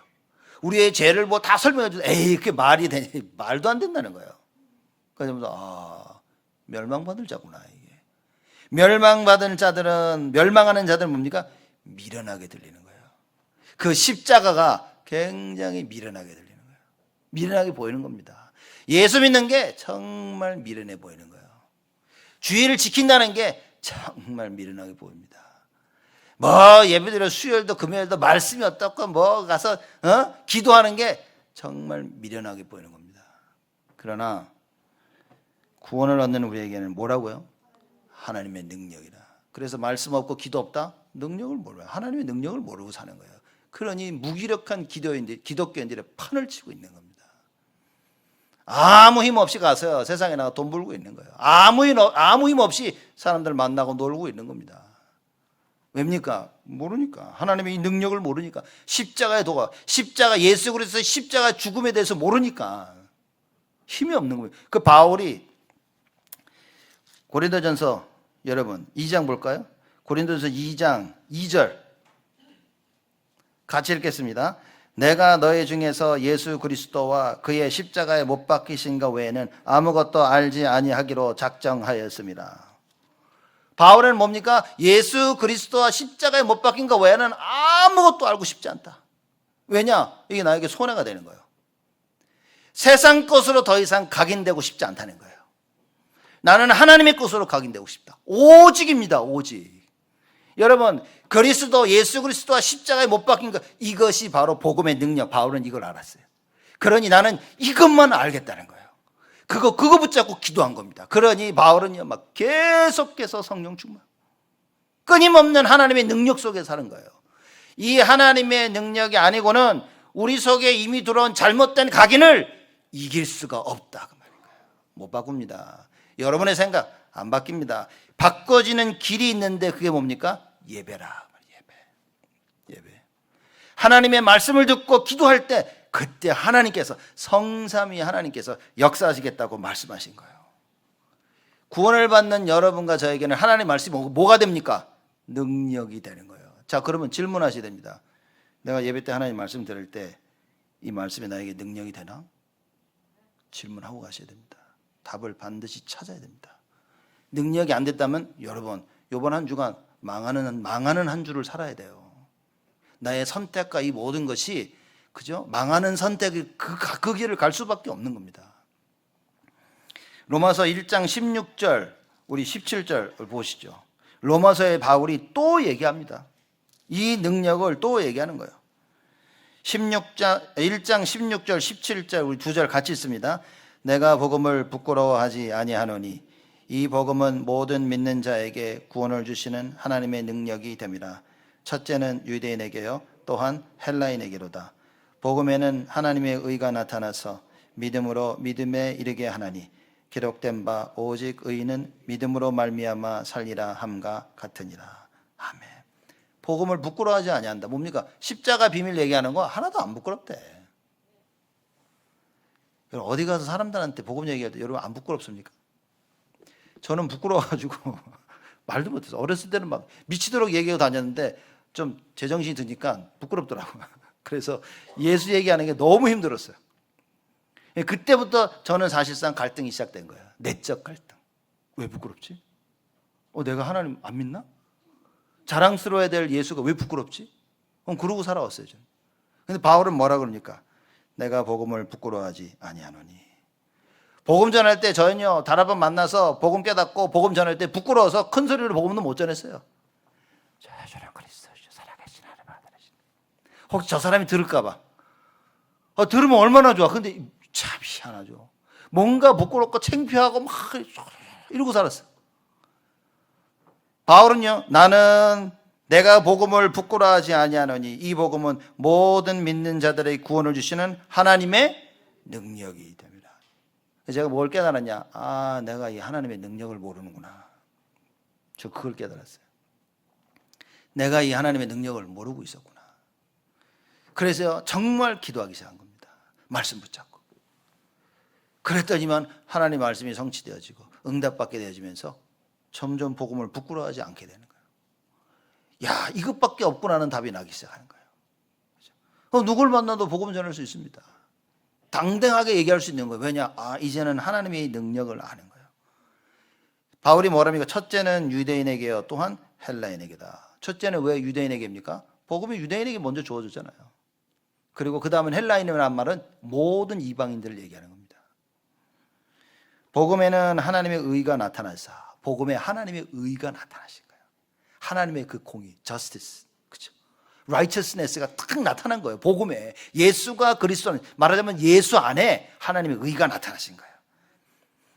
우리의 죄를 뭐 다 설명해 주고, 에이 그게 말이 되니? 말도 안 된다는 거예요. 그래서 멸망받을 자구나 이게. 멸망하는 자들은 뭡니까? 미련하게 들리는 거예요. 그 십자가가 굉장히 미련하게 들리는 거예요. 미련하게 보이는 겁니다. 예수 믿는 게 정말 미련해 보이는 거예요. 주의를 지킨다는 게 정말 미련하게 보입니다. 뭐 예배드려 수요일도 금요일도 말씀이 어떻고 뭐 가서 기도하는 게 정말 미련하게 보이는 겁니다. 그러나 구원을 얻는 우리에게는 뭐라고요? 하나님의 능력이라. 그래서 말씀 없고 기도 없다? 능력을 몰라요. 하나님의 능력을 모르고 사는 거예요. 그러니 무기력한 기독교인들의 판을 치고 있는 겁니다. 아무 힘 없이 가서 세상에 나가 돈 벌고 있는 거예요. 아무 힘 없이 사람들 만나고 놀고 있는 겁니다. 왜입니까? 모르니까. 하나님의 이 능력을 모르니까. 십자가의 도가, 예수 그리스도의 십자가 죽음에 대해서 모르니까 힘이 없는 거예요. 그 바울이 고린도전서, 여러분 2장 볼까요? 고린도전서 2장 2절 같이 읽겠습니다. 내가 너희 중에서 예수 그리스도와 그의 십자가에 못 박히신 것 외에는 아무것도 알지 아니하기로 작정하였습니다. 바울은 뭡니까? 예수 그리스도와 십자가에 못 박힌 것 외에는 아무것도 알고 싶지 않다. 왜냐? 이게 나에게 손해가 되는 거예요. 세상 것으로 더 이상 각인되고 싶지 않다는 거예요. 나는 하나님의 것으로 각인되고 싶다. 오직입니다. 오직. 여러분, 예수 그리스도와 십자가에 못 박힌 것, 이것이 바로 복음의 능력. 바울은 이걸 알았어요. 그러니 나는 이것만 알겠다는 거예요. 그거 붙잡고 기도한 겁니다. 그러니 바울은요, 막 계속해서 성령 충만, 끊임없는 하나님의 능력 속에 사는 거예요. 이 하나님의 능력이 아니고는 우리 속에 이미 들어온 잘못된 각인을 이길 수가 없다 그 말인 거예요. 못 바꿉니다. 여러분의 생각 안 바뀝니다. 바꿔지는 길이 있는데 그게 뭡니까? 예배라. 예배. 하나님의 말씀을 듣고 기도할 때 그때 하나님께서, 성삼위 하나님께서 역사하시겠다고 말씀하신 거예요. 구원을 받는 여러분과 저에게는 하나님의 말씀이 뭐가 됩니까? 능력이 되는 거예요. 자, 그러면 질문하셔야 됩니다. 내가 예배 때 하나님 말씀 들을 때 이 말씀이 나에게 능력이 되나? 질문하고 가셔야 됩니다. 답을 반드시 찾아야 됩니다. 능력이 안 됐다면 여러분, 이번 한 주간 망하는 한 주를 살아야 돼요. 나의 선택과 이 모든 것이, 그죠? 망하는 선택이 그 길을 갈 수밖에 없는 겁니다. 로마서 1장 16절, 우리 17절 보시죠. 로마서의 바울이 또 얘기합니다. 이 능력을 또 얘기하는 거예요. 1장 16절 17절 우리 두 절 같이 있습니다. 내가 복음을 부끄러워하지 아니하노니 이 복음은 모든 믿는 자에게 구원을 주시는 하나님의 능력이 됨이라. 첫째는 유대인에게요 또한 헬라인에게로다. 복음에는 하나님의 의가 나타나서 믿음으로 믿음에 이르게 하나니 기록된 바 오직 의인은 믿음으로 말미암아 살리라 함과 같으니라. 아멘. 복음을 부끄러워하지 아니한다. 뭡니까? 십자가 비밀 얘기하는 거 하나도 안 부끄럽대. 여러분 어디 가서 사람들한테 복음 얘기할 때 여러분 안 부끄럽습니까? 저는 부끄러워가지고 말도 못해서 어렸을 때는 막 미치도록 얘기하고 다녔는데 좀 제정신이 드니까 부끄럽더라고요. 그래서 예수 얘기하는 게 너무 힘들었어요. 그때부터 저는 사실상 갈등이 시작된 거예요. 내적 갈등. 왜 부끄럽지? 내가 하나님 안 믿나? 자랑스러워야 될 예수가 왜 부끄럽지? 그러고 살아왔어요 저는. 근데 바울은 뭐라 그러니까 내가 복음을 부끄러워하지 아니하노니. 복음 전할 때 저는요 다락방 만나서 복음 깨닫고 복음 전할 때 부끄러워서 큰 소리로 복음도 못 전했어요. 저런 그리스도 살아계신 하나님 아들이시다. 혹시 저 사람이 들을까 봐. 들으면 얼마나 좋아. 근데 참 희한하죠. 뭔가 부끄럽고 창피하고 막 이러고 살았어요. 바울은요, 나는 내가 복음을 부끄러워하지 아니하노니 이 복음은 모든 믿는 자들의 구원을 주시는 하나님의 능력이 됩니다. 제가 뭘 깨달았냐? 내가 이 하나님의 능력을 모르는구나. 저 그걸 깨달았어요. 내가 이 하나님의 능력을 모르고 있었구나. 그래서 정말 기도하기 시작한 겁니다. 말씀 붙잡고. 그랬더니만 하나님 말씀이 성취되어지고 응답받게 되어지면서 점점 복음을 부끄러워하지 않게 되는 거예요. 야, 이것밖에 없구나는 답이 나기 시작하는 거예요. 누굴 만나도 복음 전할 수 있습니다. 당당하게 얘기할 수 있는 거예요. 왜냐? 이제는 하나님의 능력을 아는 거예요. 바울이 뭐랍니까? 첫째는 유대인에게요 또한 헬라인에게다. 첫째는 왜 유대인에게입니까? 복음이 유대인에게 먼저 주어졌잖아요. 그리고 그 다음은 헬라인이라는 말은 모든 이방인들을 얘기하는 겁니다. 복음에는 하나님의 의가 나타나사. 복음에 하나님의 의가 나타나신 거예요. 하나님의 그 공의, justice, 그렇죠? righteousness가 딱 나타난 거예요. 복음에 예수가 그리스도, 말하자면 예수 안에 하나님의 의가 나타나신 거예요.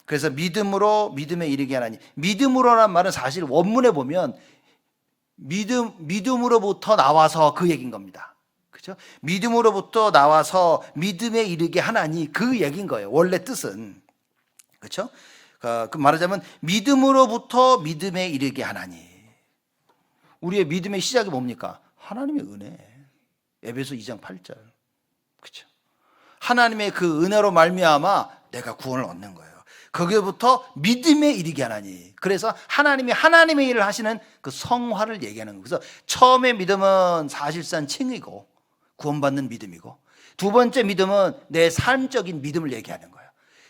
그래서 믿음으로 믿음에 이르게 하나니, 믿음으로란 말은 사실 원문에 보면 믿음으로부터 나와서 그 얘기인 겁니다. 그렇죠? 믿음으로부터 나와서 믿음에 이르게 하나니 그 얘기인 거예요. 원래 뜻은. 그렇죠? 그 말하자면 믿음으로부터 믿음에 이르게 하나니. 우리의 믿음의 시작이 뭡니까? 하나님의 은혜. 에베소 2장 8절. 그렇죠? 하나님의 그 은혜로 말미암아 내가 구원을 얻는 거예요. 거기부터 믿음에 이르게 하나니. 그래서 하나님이 하나님의 일을 하시는 그 성화를 얘기하는 거예요. 그래서 처음에 믿음은 사실상 칭이고 구원받는 믿음이고, 두 번째 믿음은 내 삶적인 믿음을 얘기하는 거예요.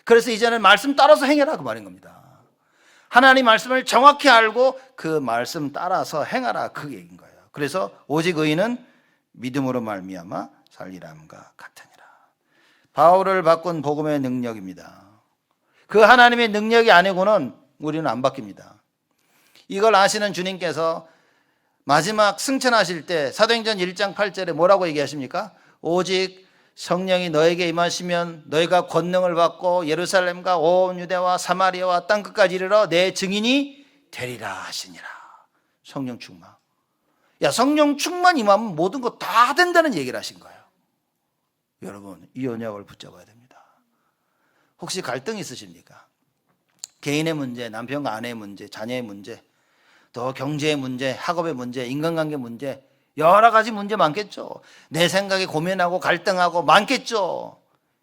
그래서 이제는 말씀 따라서 행해라 그 말인 겁니다. 하나님 말씀을 정확히 알고 그 말씀 따라서 행하라 그 얘기인 거예요. 그래서 오직 의인은 믿음으로 말미암아 살리람과 같으니라. 바울을 바꾼 복음의 능력입니다. 그 하나님의 능력이 아니고는 우리는 안 바뀝니다. 이걸 아시는 주님께서 마지막 승천하실 때 사도행전 1장 8절에 뭐라고 얘기하십니까? 오직 성령이 너에게 임하시면 너희가 권능을 받고 예루살렘과 온 유대와 사마리아와 땅끝까지 이르러 내 증인이 되리라 하시니라. 성령 충만. 야, 성령 충만 임하면 모든 거 다 된다는 얘기를 하신 거예요. 여러분, 이 언약을 붙잡아야 됩니다. 혹시 갈등 있으십니까? 개인의 문제, 남편과 아내의 문제, 자녀의 문제, 또 경제의 문제, 학업의 문제, 인간관계 문제, 여러 가지 문제 많겠죠. 내 생각에 고민하고 갈등하고 많겠죠.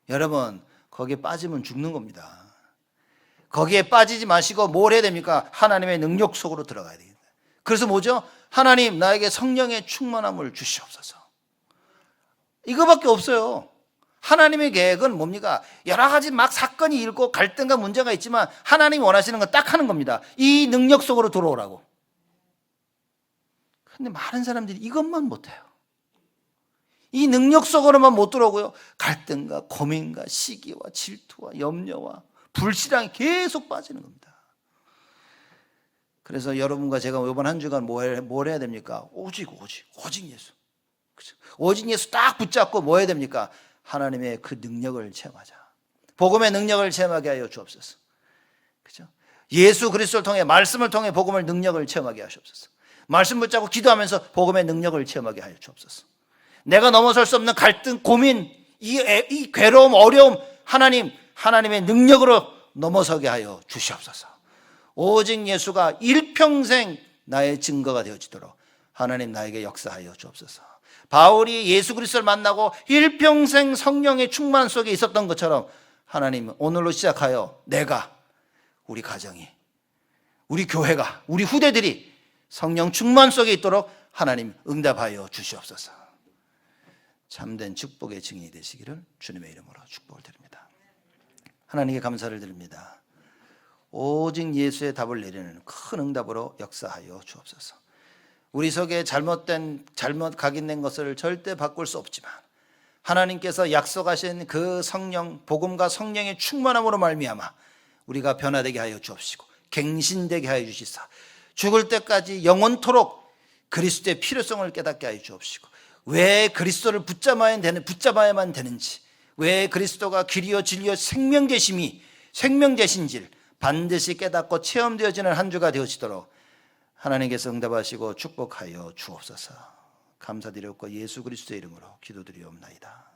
여러분, 거기에 빠지면 죽는 겁니다. 거기에 빠지지 마시고 뭘 해야 됩니까? 하나님의 능력 속으로 들어가야 됩니다. 그래서 뭐죠? 하나님, 나에게 성령의 충만함을 주시옵소서. 이거밖에 없어요. 하나님의 계획은 뭡니까? 여러 가지 막 사건이 일고 갈등과 문제가 있지만 하나님이 원하시는 건 딱 하는 겁니다. 이 능력 속으로 들어오라고. 근데 많은 사람들이 이것만 못해요. 이 능력 속으로만 못 들어오고요. 갈등과 고민과 시기와 질투와 염려와 불신앙이 계속 빠지는 겁니다. 그래서 여러분과 제가 이번 한 주간 뭘 해야 됩니까? 오직 예수. 그렇죠? 오직 예수 딱 붙잡고 뭐 해야 됩니까? 하나님의 그 능력을 체험하자. 복음의 능력을 체험하게 하여 주옵소서. 그렇죠? 예수 그리스도를 통해, 말씀을 통해 복음의 능력을 체험하게 하시옵소서. 말씀 붙잡고 기도하면서 복음의 능력을 체험하게 하여 주옵소서. 내가 넘어설 수 없는 갈등, 고민, 이 괴로움, 어려움, 하나님의 능력으로 넘어서게 하여 주시옵소서. 오직 예수가 일평생 나의 증거가 되어지도록 하나님 나에게 역사하여 주옵소서. 바울이 예수 그리스도를 만나고 일평생 성령의 충만 속에 있었던 것처럼 하나님 오늘로 시작하여 내가, 우리 가정이, 우리 교회가, 우리 후대들이 성령 충만 속에 있도록 하나님 응답하여 주시옵소서. 참된 축복의 증인이 되시기를 주님의 이름으로 축복을 드립니다. 하나님께 감사를 드립니다. 오직 예수의 답을 내리는 큰 응답으로 역사하여 주옵소서. 우리 속에 잘못 각인된 것을 절대 바꿀 수 없지만 하나님께서 약속하신 그 성령, 복음과 성령의 충만함으로 말미암아 우리가 변화되게 하여 주옵시고 갱신되게 하여 주시사 죽을 때까지 영원토록 그리스도의 필요성을 깨닫게 하여 주옵시고 왜 그리스도를 붙잡아야만 되는지, 왜 그리스도가 길이요 진리요 생명되신지를 반드시 깨닫고 체험되어지는 한 주가 되어지도록 하나님께서 응답하시고 축복하여 주옵소서. 감사드렸고 예수 그리스도의 이름으로 기도드리옵나이다.